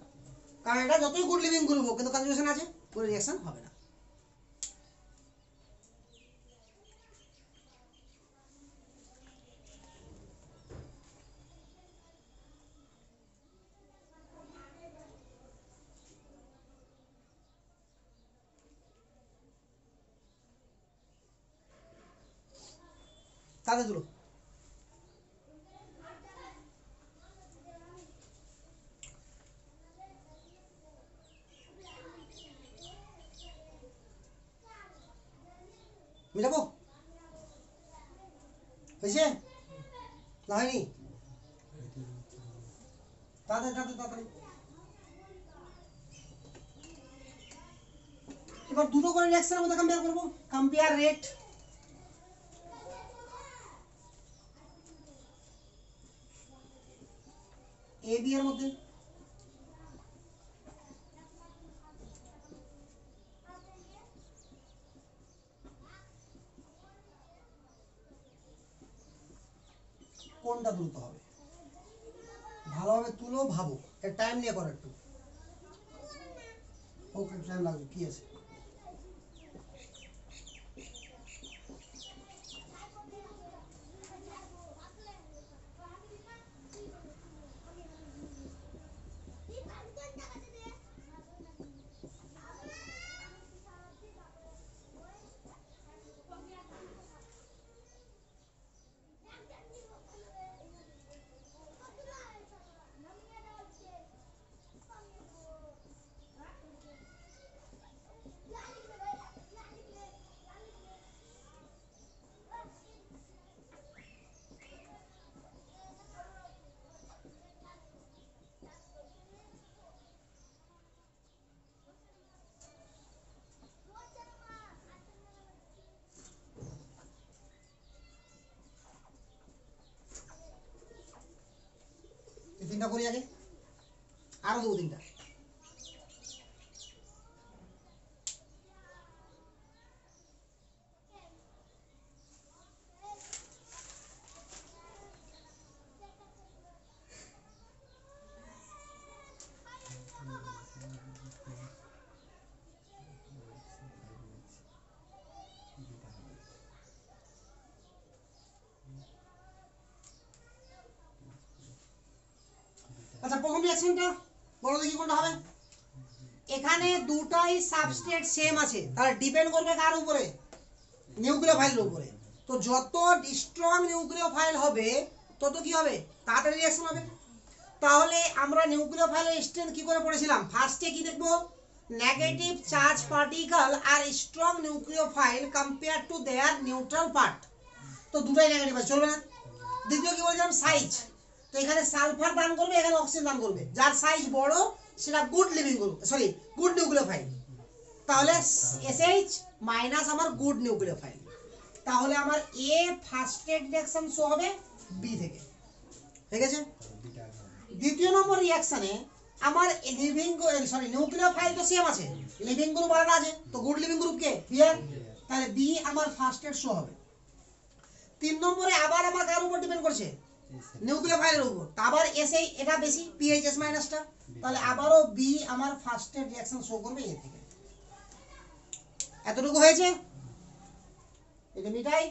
কারণ এটা যতই গুড লিভিং গ্রুপ হোক কিন্তু কনজুগেশন আছে কোনো রিঅ্যাকশন হবে না। তাদের দুটো মিলাবো, হয়েছে না হয়নি, তাড়াতাড়ি। এবার দুটো করে রিঅ্যাকশনের মধ্যে কম্পেয়ার করব, কম্পেয়ার রেট। AB এর মধ্যে কোনটা দ্রুত হবে, ভালোভাবে তুলো, ভাবো, এর টাইম নিয়ে করো একটু, ওকে টাইম লাগবে, কি আছে তিনটা করি আগে, আরো দু তিনটা। আচ্ছা প্রথম রিঅ্যাকশনটা বলো দেখি কোনটা হবে। এখানে দুটাই সাবস্ট্রেট সেম আছে, তাহলে ডিপেন্ড করবে কার উপরে, নিউক্লিওফাইলের উপরে। তো যত স্ট্রং নিউক্লিওফাইল হবে তত কি হবে, তাড়াতাড়ি রিঅ্যাকশন হবে। তাহলে আমরা নিউক্লিওফাইলের স্ট্রেংথ কি করে পড়েছিলাম, ফার্স্টে কি দেখবো, নেগেটিভ চার্জ পার্টিকেল আর strong nucleophile compare to their neutral part, তো দুটাই নেগেটিভ আছে, চলবে না। দ্বিতীয় কি বলেছিলাম, সাইজ, তো এখানে সালফার দান করবে, এখানে অক্সিজেন দান করবে, যার সাইজ বড় সেটা good living group, sorry good nucleophile, তাহলে SH মাইনাস আমার গুড নিউক্লিওফাইল, তাহলে আমার A ফার্স্টের রিঅ্যাকশন শো হবে B থেকে, ঠিক আছে। দ্বিতীয় নম্বর রিঅ্যাকশনে আমার লিভিং নিউক্লিওফাইল তো সেম আছে, লিভিং গ্রুপ আলাদা আছে, তো good living group K here, তাহলে B আমার ফার্স্টের শো হবে। 3 নম্বরে আবার আমার কার উপর ডিপেন্ড করছে, নিউক্লিওফাইলের উপর, আবার এসে এটা বেশি PHS মাইনাসটা, তাহলে আবারও B আমার ফার্স্টের রিঅ্যাকশন শো করবে A থেকে। এতটুকু হয়েছে, এটা মিটাই।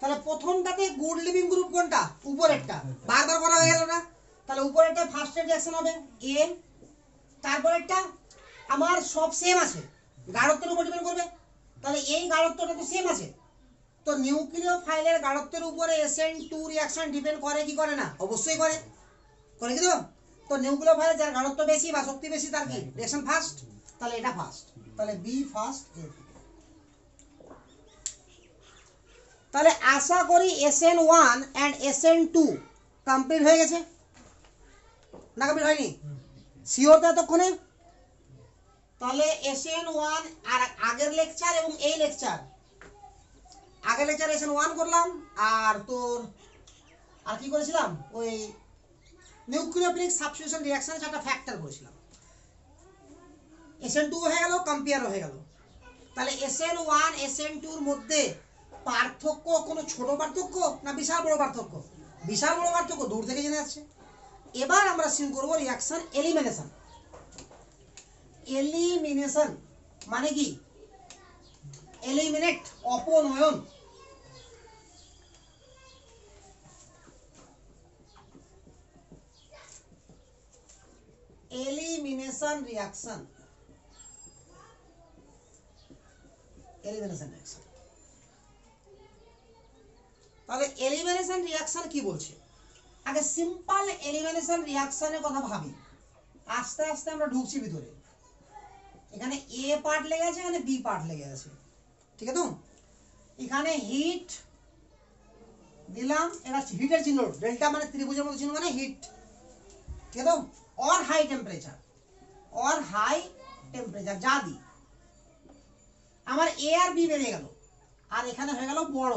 তাহলে প্রথমটাতে গুড লিভিং গ্রুপ কোনটা, উপরেরটা, বারবার বলা হয়ে গেল না, তাহলে উপরেরটা ফার্স্টের রিঅ্যাকশন হবে A, তারপরেরটা আমার সব সেম আছে, গাঢ়ত্বের উপর ডিপেন্ড করবে, তাহলে এই গাঢ়ত্বটা তো সেম আছে, তো নিউক্লিওফাইলের গাঢ়ত্বের উপরে SN2 রিঅ্যাকশন ডিপেন্ড করে কি করে না, অবশ্যই করে, করে কি তো নিউক্লিওফাইলের যার গাঢ়ত্ব বেশি বা শক্তি বেশি তার কি রিঅ্যাকশন ফার্স্ট, তাহলে এটা ফার্স্ট, তাহলে B ফার্স্ট A। তাহলে আশা করি SN1 এন্ড SN2 কমপ্লিট হয়ে গেছে না, কমপ্লিট হয়নি শিওর তো এতক্ষণে। তাহলে SN1 আর আগের লেকচার এবং এই লেকচার, আগের লেকচার SN1 করলাম, আর তোর আর কি করেছিলাম, ওই নিউক্লিওফিলিক সাবস্টিটিউশন রিঅ্যাকশনে একটা ফ্যাক্টর করেছিলাম, SN2 হয়ে গেল, কম্পেয়ার হয়ে গেল। তাহলে SN1 SN2 এর মধ্যে পার্থক্য কোনো ছোট পার্থক্য না বিশাল বড় পার্থক্য, বিশাল বড় পার্থক্য দূর থেকে জেনে যাচ্ছে। এবার আমরা শুরু করব রিঅ্যাকশন এলিমিনেশন। এলিমিনেশন মানে কি, এলিমিনেট, অপনয়ন। Elimination reaction, elimination reaction. তাহলে এলিমিনেশন রিঅ্যাকশন কি বলছে, আগে সিম্পল এলিমিনেশন রিঅ্যাকশনের কথা ভাবি, আস্তে আস্তে আমরা ঢুকছি ভিতরে। এখানে A পার্ট লেগে আছে, এখানে B পার্ট লেগে আছে, ঠিক আছে। তো এখানে হিট দিলাম, এটা হিটের চিহ্ন, ডেল্টা মানে ত্রিভুজের মতো চিহ্ন মানে হিট, ঠিক আছে। Or high temperature, or high temperature যা দি, আমার A আর B বেরিয়ে গেল, আর এখানে হয়ে গেল বড়,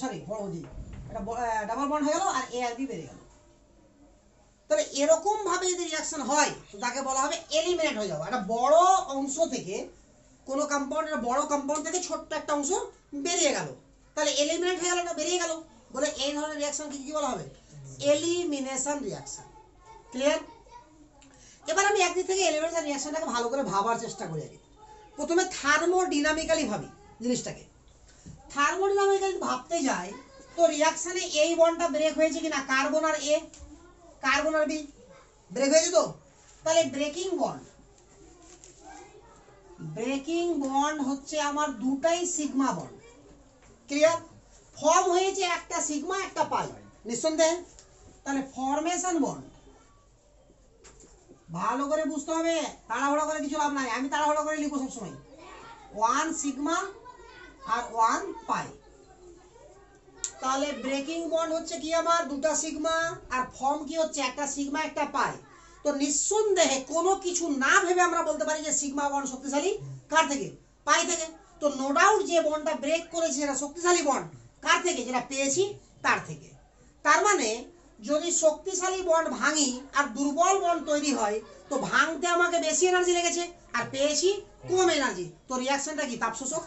সরি বড় জি, এটা ডাবল বন্ড হয়ে গেল, আর A আর B বেরিয়ে গেল। তাহলে এরকম ভাবে যদি রিঅ্যাকশন হয় তো তাকে বলা হবে এলিমিনেট হয়ে যাওয়া। একটা বড় অংশ থেকে কোনো কম্পাউন্ড, একটা বড় কম্পাউন্ড থেকে ছোট্ট একটা অংশ বেরিয়ে গেল, তাহলে এলিমিনেট হয়ে গেল না, বেরিয়ে গেল বলে এই ধরনের রিঅ্যাকশনকে কি বলা হবে, এলিমিনেশন রিঅ্যাকশন। ক্লিয়ার? এবার আমি একদিক থেকে এলিমিনেশন রিঅ্যাকশনটাকে ভালো করে ভাবার চেষ্টা করি। আগে প্রথমে থার্মোডিনামিক্যালি ভাবি জিনিসটাকে। থার্মোডিনামিক্যালি ভাবতে যাই তো রিঅ্যাকশনে এই বন্ডটা ব্রেক হয়েছে কিনা, কার্বন আর A, কার্বন আর B ব্রেক হয়েছে তো, তাহলে ব্রেকিং বন্ড, ব্রেকিং বন্ড হচ্ছে আমার দুটাই সিগমা বন্ড। ক্লিয়ার? ফর্ম হয়েছে একটা সিগমা একটা পাই নিঃসন্দেহে। তাহলে ফরমেশন বন্ড ভালো করে বুঝতে হবে, তাড়াহুড়ো করে কিছু লাভ নাই, আমি তাড়াহুড়ো করে লিখবো সবসময়। 1 সিগমা আর 1 পাই, তাহলে ব্রেকিং বন্ড হচ্ছে কি আমার দুটা সিগমা, আর ফর্ম কি হচ্ছে একটা সিগমা একটা পাই। তো নিঃসন্দেহে কোনো কিছু না ভেবে আমরা বলতে পারি যে সিগমা বন্ড শক্তিশালী কার থেকে, পাই থেকে। তো নো ডাউট যে বন্ডটা ব্রেক করেছে সেটা শক্তিশালী বন্ড কার থেকে, যেটা পেয়েছি তার থেকে। তার মানে যদি শক্তিশালী বন্ড ভাঙি আর দুর্বল বন্ড তৈরি হয়, তো ভাঙতে আমাকে বেশি এনার্জি লেগেছে আর পেয়েছি কম এনার্জি, তো রিয়াকশনটা কি তাপ শোষক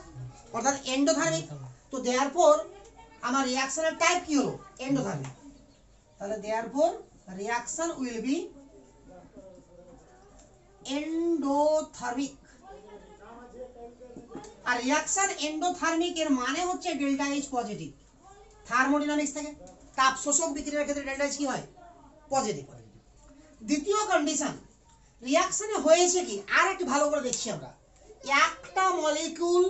অর্থাৎ এন্ডোথার্মিক। তো দেয়ারফর আমার রিয়াকশনের টাইপ কি হলো এন্ডোথার্মিক। তাহলে therefore reaction will be endothermic. আর রিয়াকশন এন্ডোথার্মিক এর মানে হচ্ছে ডেল্টা এইচ পজিটিভ। থার্মোডাইনামিক্স থেকে তাপ শোষক বিক্রিয়ার ক্ষেত্রে ডেল্টা এইচ কি হয় পজিটিভ। দ্বিতীয় কন্ডিশন, রিয়াকশনে হয়েছে কি আর একটু ভালো করে দেখছি আমরা, একটা মলিকিউল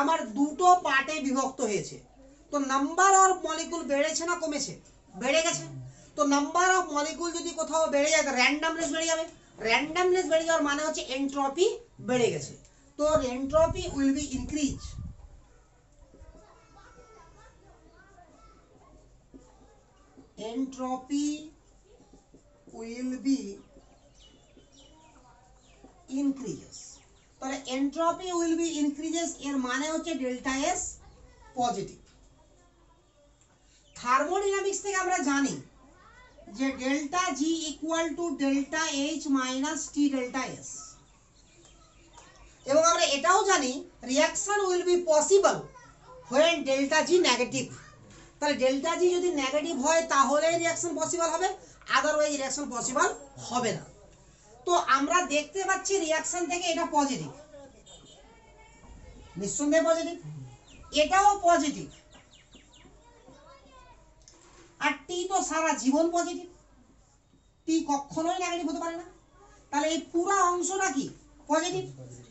আমার দুটো পার্টে বিভক্ত হয়েছে, তো নাম্বার অফ মলিকিউল বেড়েছে না কমেছে, বেড়ে গেছে। তো নাম্বার অফ মলিকিউল যদি কোথাও বেড়ে যায় তো র্যান্ডমনেস বেড়ে যাবে, র্যান্ডমনেস বেড়ে যাওয়ার মানে হচ্ছে এন্ট্রপি বেড়ে গেছে, তো entropy will be increase. entropy will be increases। তাহলে entropy will be increases এর মানে হচ্ছে ডেল্টা এস পজিটিভ। থার্মোডাইনামিক্স থেকে আমরা জানি যে delta G equal to delta H minus T delta S, এবং আমরা এটাও জানি reaction will be possible when delta G negative. তাহলে ডেল্টা জি যদি নেগেটিভ হয় তাহলে রিয়াকশন পসিবল হবে, আদারওয়াইজ রিয়াকশন পসিবল হবে না। তো আমরা দেখতে পাচ্ছি রিয়াকশন থেকে এটা পজিটিভ, নিঃসন্দেহে পজিটিভ, এটাও পজিটিভ, আর টি তো সারা জীবন পজিটিভ, টি কখনোই নেগেটিভ হতে পারে না। তাহলে এই পুরো অংশটা কি পজিটিভ,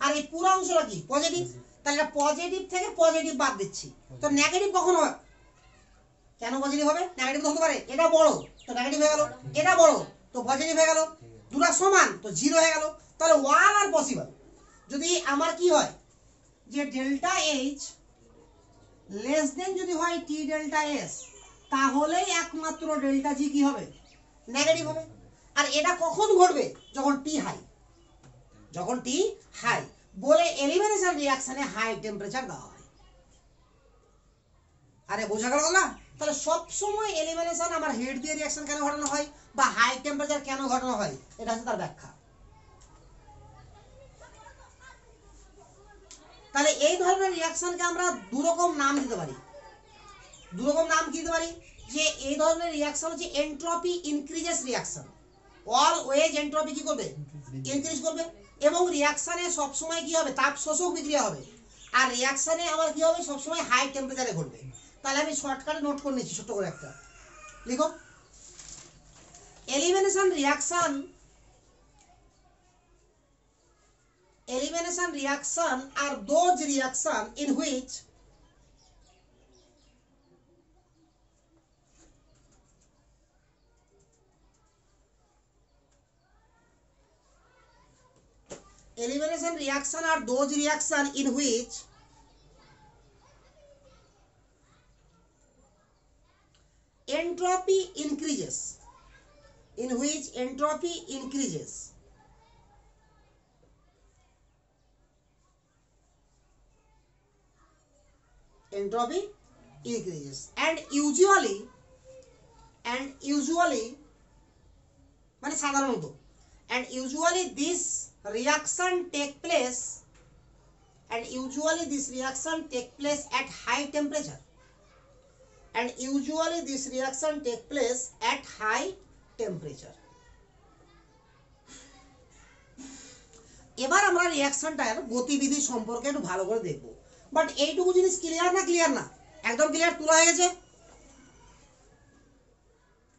আর এই পুরো অংশটা কি পজিটিভ। তাহলে পজিটিভ থেকে পজিটিভ বাদ দিচ্ছি, তো নেগেটিভ কখন হয়, কেন পজিটিভ হবে, নেগেটিভ তো হতে পারে, এটা বড় তো নেগেটিভ হয়ে গেল, এটা বড় তো পজিটিভ হয়ে গেল, দুটো সমান তো জিরো হয়ে গেল। তাহলে ওয়ান আর পসিবল। যদি আমার কি হয় যে ডেল্টা এইচ লেস দেন যদি হয় টি ডেল্টা এস, তাহলেই একমাত্র ডেল্টা জি কি হবে নেগেটিভ হবে। আর এটা কখন ঘটবে, যখন টি হাই, যখন টি হাই বলে এলিমিনেশন রিঅ্যাকশনে হাই টেম্পারেচার দেওয়া হয়। আরে বোঝা গেল না? তাহলে সব সময় এলিমিনেশন আমার হিট দিয়ে রিঅ্যাকশন কেন ঘটানো হয় বা হাই টেম্পারেচার কেন ঘটানো হয়, এটা হচ্ছে তার ব্যাখ্যা। তাহলে এই ধরনের রিঅ্যাকশনকে আমরা দু রকম নাম দিতে পারি। দু রকম নাম কি দিতে পারি, যে এই ধরনের রিঅ্যাকশন হচ্ছে entropy increases reaction, always entropy কি করবে ইনক্রিজ করবে, এবং রিঅ্যাকশনে সব সময় কি হবে তাপ শোষক বিক্রিয়া হবে, আর রিঅ্যাকশনে আবার কি হবে সব সময় হাই টেম্পারেচারে ঘটবে। তাহলে আমি শর্টকাটে নোট করে নিচ্ছি ছোট করে একটা, লিখো elimination reaction are those reaction in which entropy increases, entropy increases and usually মানে সাধারণত and usually this reaction take place at high temperature, এবার আমরা রিঅ্যাকশনটার গতিবিধি সম্পর্কে একটু ভালো করে দেখব। বাট এইটুকু জিনিস ক্লিয়ার না একদম ক্লিয়ার, তুলা হয়ে গেছে,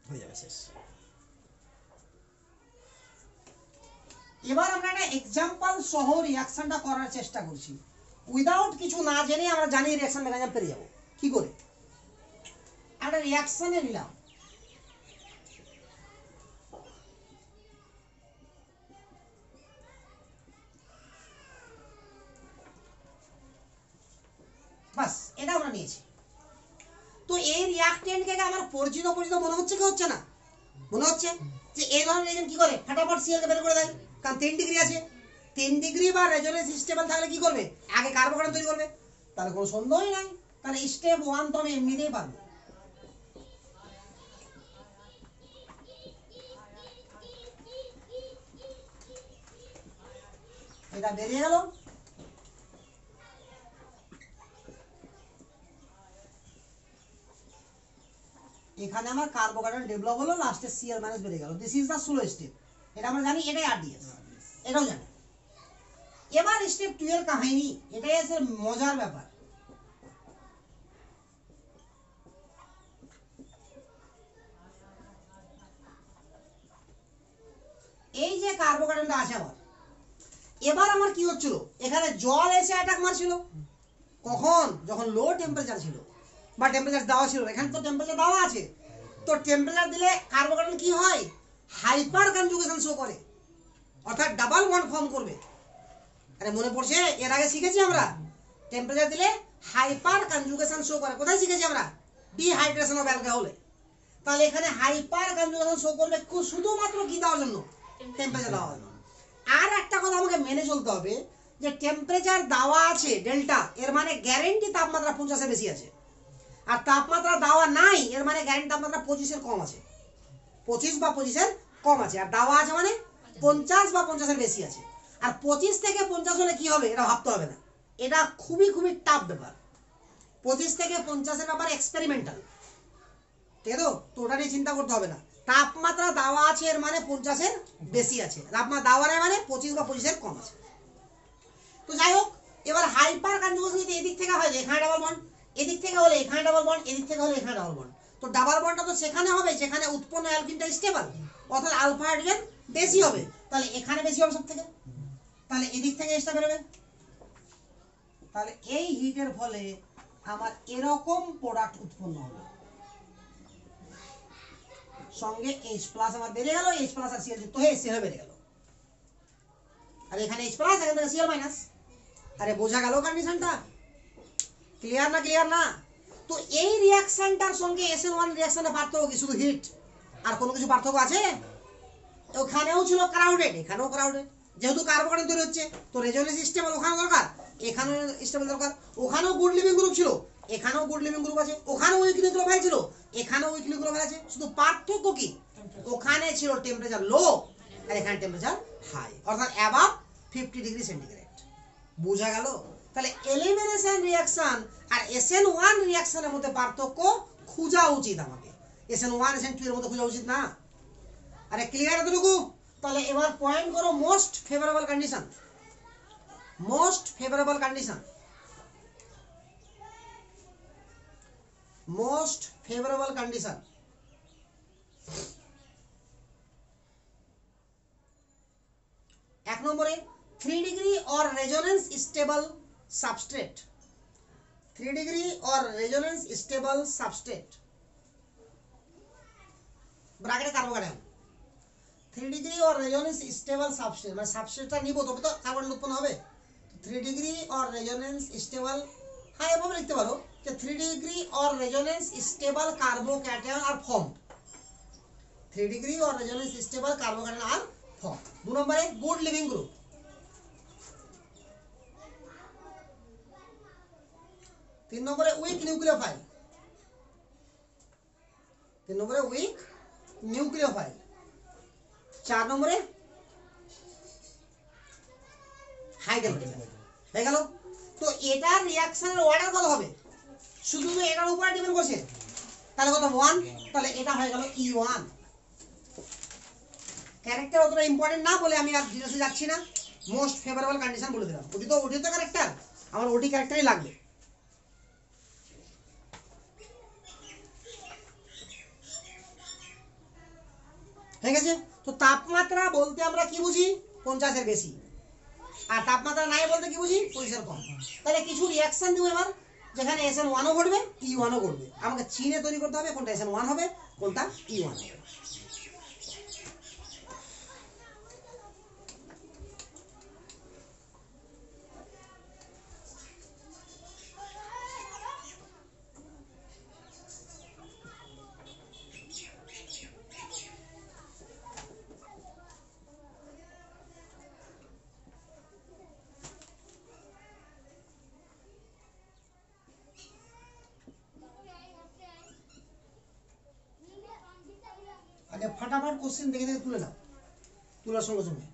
হয়ে যাবে শেষ। এবার আমরা একটা এক্সাম্পল সহ রিঅ্যাকশনটা করার চেষ্টা করছি, উইদাউট কিছু না জেনে আমরা জানি রিঅ্যাকশন মেকানিজম পেরে যাব কি করে। একটা রিঅ্যাকশনে নিলাম, বাস এটা আমরা নিয়েছি। তো এই রিঅ্যাকটেন্টকে আমার পরিচিত মনে হচ্ছে কি হচ্ছে না, মনে হচ্ছে যে এই ধরনের এজেন্ট কি করে ফটাফট সিএল কে বের করে দেয়, কারণ 3 ডিগ্রি আছে, 3 ডিগ্রি বা রেজোনেন্স স্টেবল থাকলে কি করবে আগে কার্বোকার্বন তৈরি করবে, তাহলে কোনো সন্দেহই নাই। তাহলে স্টেপ 1 তো আমি এমনিতেই পারবো। এটা বেরিয়ে গেল। এখানে আমার কার্বোকার্বন ডেভেলপ হলো, লাস্টে Cl মাইনাস বেরিয়ে গেল। This is the slow step. এটা আমরা জানি, এটাই আরডিএস, এটাও জানি। এবার স্টেপ 2 এর কাহিনী, এটাই আছে মজার ব্যাপার। এই যে কার্বোকার্বনটা আছে আমার, এবার আমার কি হচ্ছিল, এখানে জল এসে অ্যাটাক মারছিল। কখন? যখন লো টেম্পারেচার ছিল বা টেম্পারেচার দেওয়া ছিল। এখানে তো টেম্পারেচার দেওয়া আছে, তো টেম্পারেচার দিলে কার্বোকার্বন কি হয়, হাইপার কনজুগেশন শো করে, অর্থাৎ ডাবল বন্ড ফর্ম করবে। আরে মনে পড়ছে, এর আগে শিখেছি আমরা, টেম্পারেচার দিলে হাইপার কনজুগেশন শো করে। কোথায় শিখেছি আমরা? ডিহাইড্রেশন অফ অ্যালকোহলে। তাহলে এখানে হাইপার কনজুগেশন শো করবে শুধুমাত্র কি দেওয়ার জন্য? টেম্পারেচার দেওয়ার জন্য। আর একটা কথা আমাকে মেনে চলতে হবে, যে টেম্পারেচার দেওয়া আছে ডেল্টা, এর মানে গ্যারেন্টি তাপমাত্রা 50 এর বেশি আছে। আর তাপমাত্রা দেওয়া নাই, এর মানে গ্যারেন্টি তাপমাত্রা 25 এর কম আছে। 25 বা 25 এর কম আছে। আর দেওয়া আছে মানে 50 বা 50 এর বেশি আছে। আর 25 থেকে 50 হলে কি হবে, এটা ভাবতে হবে না। এটা খুবই খুবই টাফ ব্যাপার। 25 থেকে 50 এর ব্যাপার এক্সপেরিমেন্টাল, ঠিক আছে? তো ওটা নিয়ে চিন্তা করতে হবে না। তাপমাত্রা দেওয়া আছে, এর মানে 50 এর বেশি আছে। তাপমাত্রা দেওয়া নাই মানে 25 বা 25 এর কম আছে। তো যাই হোক, এবার হাইপার কনজুগেশন যদি এদিক থেকে হয়, এখানে ডাবল বন্ড, এদিক থেকে হলে এখানে ডাবল বন্ড, এদিক থেকে হলে এখানে ডাবল বন্ড। তো ডাবল বন্ডটা তো সেখানে হবে যেখানে উৎপন্ন অ্যালকিনটা স্টেবল, অর্থাৎ আলফা হাইড্রোজেন বেশি হবে। তাহলে এখানে বেশি হবে সব থেকে, তাহলে এদিক থেকে এক্সট্রা বেরোবে। তাহলে এই হিটের ফলে আমার এরকম প্রোডাক্ট উৎপন্ন হবে। সঙ্গে H+ আমার বেরিয়ে গেল, H+ আর Cl যুক্ত হয়ে Cl বেরিয়ে গেল। আর এখানে H+, এখান থেকে Cl-। আরে বোঝা গেল কন্ডিশনটা? ক্লিয়ার না? ক্লিয়ার না? তো এই রিঅ্যাকশনটার সঙ্গে SN1 রিঅ্যাকশনের পার্থক্য কি? শুধু হিট, আর কোনো কিছু পার্থক্য আছে? ওখানেও ছিল ক্রাউডেড, এখানেও ক্রাউডেড। যেহেতু কার্বোকার্বন তৈরি হচ্ছে, তো রেজোনেন্স স্টেবল ওখানেও দরকার, এখানেও স্টেবল দরকার। ওখানেও গুড লিভিং গ্রুপ ছিল, এখানেও গুড লিভিং গ্রুপ আছে। ওখানেও উইক নিউক্লিওফাইল ছিল, এখানেও উইক নিউক্লিওফাইল আছে। শুধু পার্থক্য কি? ওখানে ছিল টেম্পারেচার লো, আর এখানে টেম্পারেচার হাই, অর্থাৎ অ্যাবাভ 50 ডিগ্রি সেন্টিগ্রেড। বোঝা গেল? তাহলে এলিমিনেশন রিঅ্যাকশন আর SN1 রিঅ্যাকশনের মধ্যে পার্থক্য খোঁজা উচিত আমাকে। SN1 SN2 এর মধ্যে খোঁজা উচিত না। আরে ক্লিয়ার এতটুকু? তাহলে এবার পয়েন্ট করো most favourable condition. Most favourable condition, most favourable condition. এক নম্বরে 3 degree or resonance stable substrate. 3 degree or resonance stable substrate, ব্র্যাকেটে কার্বোকার্বন। 3 degree or resonance stable substrate, মানে সাবস্ট্রেটটা নিব তবে তো কার্বন উৎপন্ন হবে। 3 ডিগ্রি অর রেজোনেন্স স্টেবল, হ্যাঁ এভাবে লিখতে পারো যে 3 degree or resonance stable carbocation are form. 3 degree or resonance stable carbocation are form. 2 নম্বরে গুড লিভিং গ্রুপ। 3 নম্বরে উইক নিউক্লিওফাইল। 3 নম্বরে উইক নিউক্লিওফাইল। 4 নম্বরে হাই টেম্পারেচার। হয়ে গেল? তো এটার রিঅ্যাকশনের অর্ডার কত হবে? শুধু এটার উপরে ডিপেন্ড করছে। তাহলে কত? 1। তাহলে এটা হয়ে গেল E1। ক্যারেক্টার অতটা ইম্পর্টেন্ট না বলে আমি আর ডিটেইলসে যাচ্ছি না, মোস্ট ফেভারেবল কন্ডিশন বলে দিলাম। ওটি তো ক্যারেক্টার, আমার ওটি ক্যারেক্টারই লাগবে। ঠিক আছে? তো তাপমাত্রা বলতে আমরা কি বুঝি? 50 এর বেশি। আর তাপমাত্রা নাই বলতে কি বুঝি? 25 এর কম। তাহলে কিছু রিঅ্যাকশন দিব এবার, যেখানে SN1 ও ঘটবে, E1 ও ঘটবে। আমাকে চিনে তৈরি করতে হবে কোনটা SN1 হবে, কোনটা E1 হবে। আগে ফটাফট কোশ্চেন দেখে দেখে তুলে নাও, তোলার সঙ্গে সঙ্গে।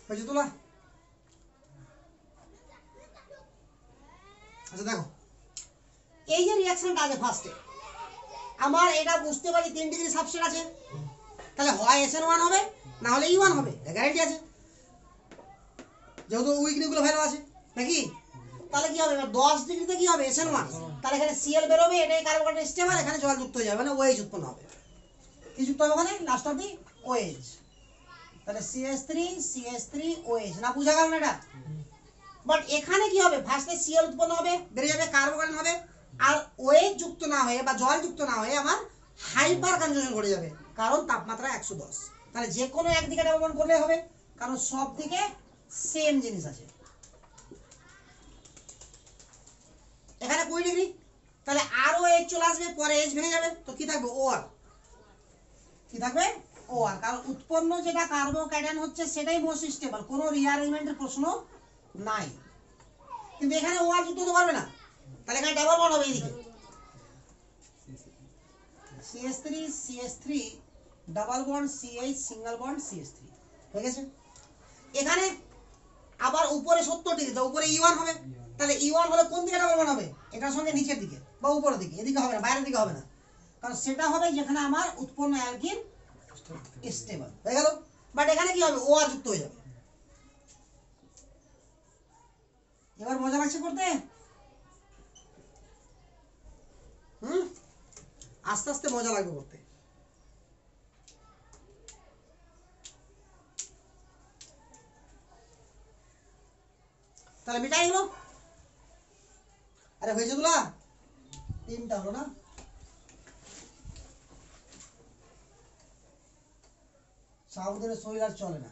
হয়েছে তোলা? আচ্ছা দেখো, এই যে রিয়াকশনটা আছে ফার্স্টে, আমার এটা বুঝতে পারি 3 ডিগ্রি সাবস্ট্রেট আছে, তাহলে হয় SN1 হবে না হলে E1 হবে, গ্যারান্টি আছে, যেহেতু উইকনেসগুলো ভ্যালু আছে নাকি। তাহলে কি হবে, এবার 10 ডিগ্রিতে কি হবে SN1, তাহলে এখানে Cl বেরোবে, এটাই কার্বন স্টেবল, এখানে জল যুক্ত হয়ে যাবে, মানে OH উৎপন্ন হবে। কি যুক্ত হবে ওখানে লাস্ট অবধি? OH। তাহলে CH3 না, বুঝা গেল না এটা? বাট এখানে কি হবে, ফার্স্টে Cl উৎপন্ন হবে, বেরিয়ে যাবে, কার্বোকার্বন হবে, আর OH যুক্ত না হয়ে বা জল যুক্ত না হয়ে আমার হাইপার কনজাম্পশন ঘটে যাবে, কারণ তাপমাত্রা 110। তাহলে যে কোনো একদিকে ডাবল বন্ড করলে হবে, কারণ সব দিকে সেম জিনিস আছে। এখানে 20 ডিগ্রি, তাহলে আরও H চলে আসবে, পরে H ভেঙে যাবে, তো কি থাকবে OR, কি থাকবে OR, কারণ উৎপন্ন যেটা কার্বোক্যাটায়ন হচ্ছে সেটাই মোস্ট স্টেবল, কোনো রিঅ্যারেঞ্জমেন্টের প্রশ্ন নাই। কিন্তু এখানে OR যুক্ত হতে পারবে না, তাহলে এখানে ডাবল বন্ড হবে এইদিকে, CH3 double bond CH single bond CH3 হয়ে গেছে। এখানে আবার উপরে 70 ডিগ্রি, তো উপরে E1 হবে, তাহলে E1 হলে কোন দিকে ডাবল বন্ড হবে, এটার সঙ্গে নিচের দিকে বা উপরের দিকে, এদিকে হবে না, বাইরের দিকে হবে না, কারণ সেটা হবে যেখানে আমার উৎপন্ন অ্যালকিন স্টেবল হয়ে গেল। বাট এখানে কি হবে, OR যুক্ত হয়ে যাবে। এবার মজা লাগছে করতে? আস্তে আস্তে মজা লাগবে করতে। তাহলে মিটাই হলো, আরে হয়েছে তোলা, 3টা হলো না? সাবধানে শরীর আর চলে না।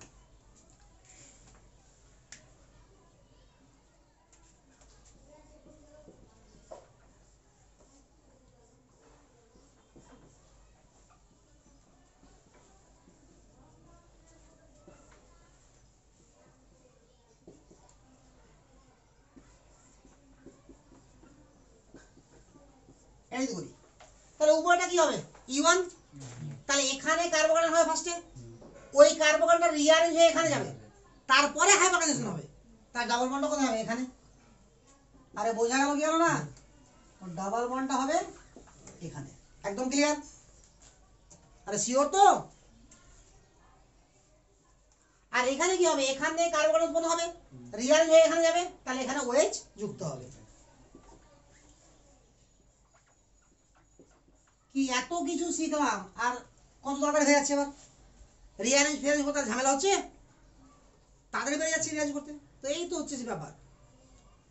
এই করি, তাহলে উপরটা কি হবে E1, তাহলে এখানে কার্বোকার্বন হবে ফার্স্টে, ওই কার্বোকার্বনটা রিঅ্যারেঞ্জ হয়ে এখানে যাবে, তারপরে হাইপারকন্ডেনশন হবে, তার ডাবল বন্ড কোথায় হবে, এখানে। আরে বোঝা গেল কি হলো না, ডাবল বন্ডটা হবে এখানে, একদম ক্লিয়ার? আরে শিওর তো? আর এখানে কি হবে, এখান থেকে কার্বোকার্বন উৎপন্ন হবে, রিঅ্যারেঞ্জ হয়ে এখানে যাবে, তাহলে এখানে OH যুক্ত হবে। কি এত কিছু শিখলাম আর কত দরকার হয়ে যাচ্ছে, এবার রিঅ্যারেঞ্জ ফিয়ারেঞ্জ করতে ঝামেলা হচ্ছে, তাড়াতাড়ি বেড়ে যাচ্ছে রিঅ্যারেঞ্জ করতে, তো এই তো হচ্ছে যে ব্যাপার,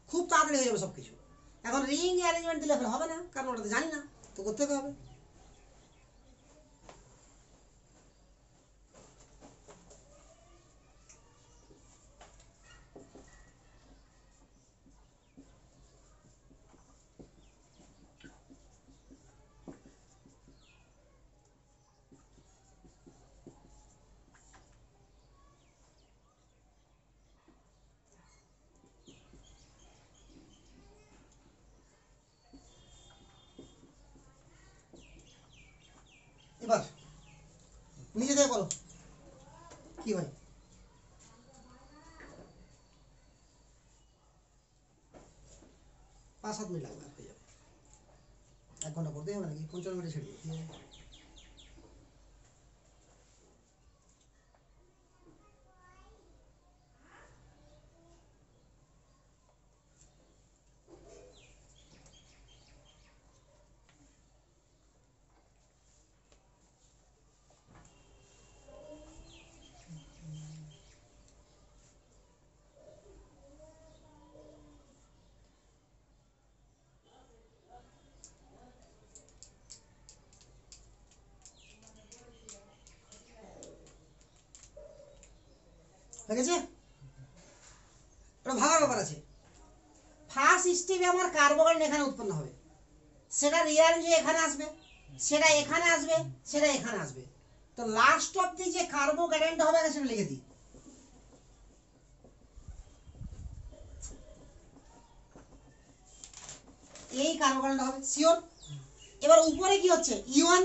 খুব তাড়াতাড়ি হয়ে যাবে সব কিছু। এখন রিং অ্যারেঞ্জমেন্ট দিলে হবে না, কারণ ওটা তো জানি না, তো করতে হবে। এবার নিজে থেকে করো, কি ভাই? 5-7 মিনিট লাগবে, হয়ে যাবে। 1 ঘন্টা করতে হবে নাকি, 55 মিনিটে ছেড়ে দিই। হয়ে গেছে? এটা ভাগার ব্যাপার আছে। ফার্স্ট স্টেপে আমার কার্বোকার্বন এখানে উৎপন্ন হবে, সেটা রিঅ্যারেঞ্জ হয়ে এখানে আসবে, সেটা এখানে আসবে, সেটা এখানে আসবে, তো লাস্ট অবধি যে কার্বোক্যাটায়নটা হবে সেটা লিখে দিই। এই কার্বোক্যাটায়নটা হবে শিওর। এবার উপরে কি হচ্ছে E1,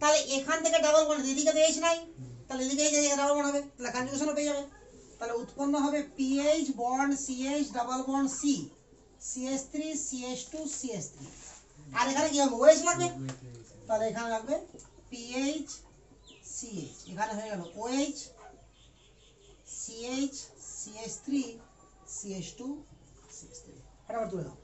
তাহলে এখান থেকে ডাবল বন্ড, এদিকে তো H নাই, তাহলে এদিকে ডাবল বন্ড হবে, তাহলে কনজুগেশনও পেয়ে যাবে। তাহলে উৎপন্ন হবে PH bond CH double bond C CH3 CH2 CH3 আর এখানে কি হবে OH লাগবে তাহলে এখানে লাগবে PH CH এখানে হয়ে গেল OH CH CH3 CH2 CH3 ফটাফট তুলে দাও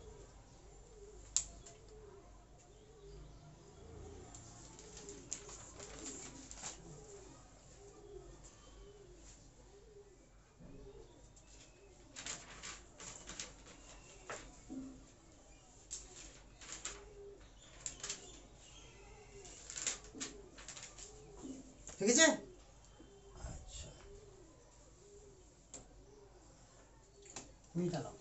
ঠিক আছে আচ্ছা মিটালাম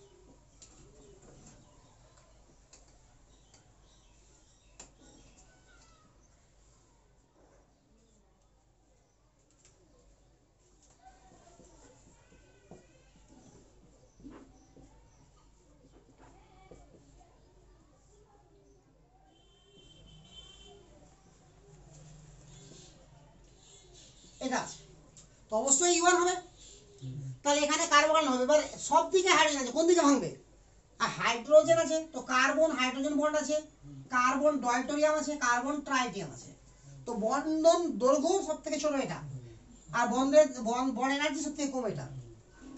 এটা তো অবশ্যই E1 হবে তাহলে এখানে কার্বন হবে এবার সব দিকে হাইড্রোজেন আছে কোন দিকে ভাঙবে আর হাইড্রোজেন আছে তো কার্বন হাইড্রোজেন বন্ড আছে কার্বন ডয়টোরিয়াম আছে কার্বন ট্রাইটিয়াম আছে তো বন্ধন দৈর্ঘ্য সবথেকে ছোট এটা আর বন্ডের বন্ড এনার্জি সবথেকে কম এটা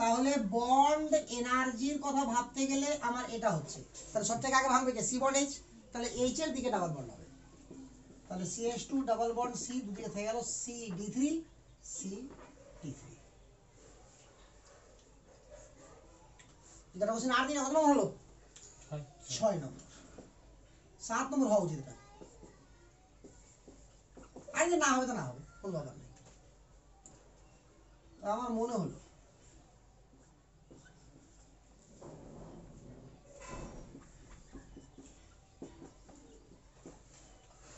তাহলে বন্ড এনার্জির কথা ভাবতে গেলে আমার এটা হচ্ছে তাহলে সবথেকে আগে ভাঙবে কি সি বন্ড এইচ তাহলে এইচ এর দিকে ডাবল বন্ড হবে তাহলে CH2 ডাবল বন্ড সি দুদিকে থেকে গেল CD3 CD3 এটা কোশ্চেন 8 দিন কত নম্বর হলো 6 নম্বর 7 নম্বর হওয়া উচিত এটা আর যে না হবে তো না হবে কোনো ব্যাপার নেই আমার মনে হলো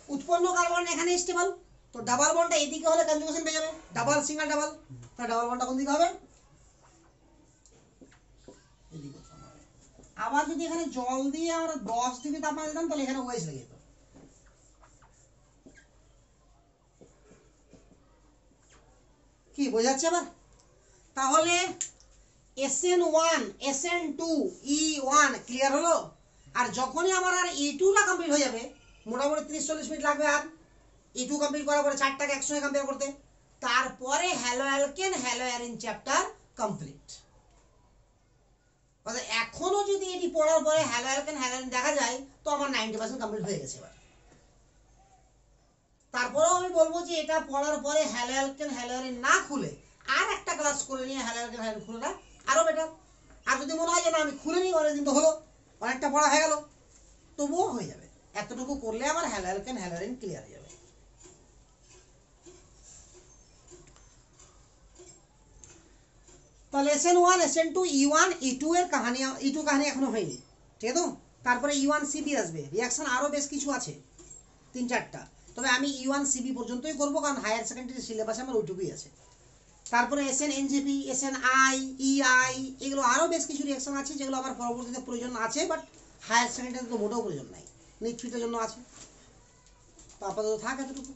উৎপন্ন কার্বন এখানে স্টেবল তো ডাবল বন্ডটা এদিকে হলে কনজুগেশন পেয়ে যাবে ডাবল সিঙ্গেল ডাবল তাহলে ডাবল বন্ডটা কোন দিকে হবে এদিকে আবার যদি এখানে জল দিয়ে আমরা 10 ডিগ্রি তাপমাত্রা দিতাম তাহলে এখানে ওএইচ লেগে যেত কি বোঝাচ্ছে আবার তাহলে SN1 SN2 E1 ক্লিয়ার হলো আর যখনই আমার আর E2 টা কমপ্লিট হয়ে যাবে মোটামুটি 30-40 মিনিট লাগবে আর E2 কমপ্লিট করার পরে চারটাকে একসঙ্গে কম্পেয়ার করতে তারপরে hello alkane hello arene chapter complete অর্থাৎ এখনো যদি এটি পড়ার পরে হ্যালো অ্যালকেন হ্যালো অ্যারিন দেখা যায় তো আমার 90% কমপ্লিট হয়ে গেছে এবার তারপরেও আমি বলবো যে এটা পড়ার পরে হ্যালো অ্যালকেন হ্যালো অ্যারিন না খুলে আর একটা ক্লাস করে নিয়ে হ্যালো অ্যালকেন হ্যালো অ্যারিন খুলে না আরো বেটার আর যদি মনে হয় যে না আমি খুলে নিই অনেকদিন তো হলো অনেকটা পড়া হয়ে গেল তবুও হয়ে যাবে এতটুকু করলে আমার hello alkane hello arene clear হয়ে যাবে তাহলে SN1 SN2 E1 E2 এর কাহিনী E2 কাহিনী এখনো হয়নি ঠিক আছে তো তারপরে E1 CB আসবে রিঅ্যাকশন আরো বেশ কিছু আছে 3-4টা তবে আমি E1 CB পর্যন্তই করব কারণ হায়ার সেকেন্ডারি সিলেবাসে আমার ওইটুকুই আছে তারপরে SN NJP SN I EI এগুলো আরো বেশ কিছু রিঅ্যাকশন আছে যেগুলো আমার পরবর্তীতে প্রয়োজন আছে বাট হায়ার সেকেন্ডারিতে তো মোটেও প্রয়োজন নাই নিট ফিটের জন্য আছে তো আপাতত থাক এতটুকু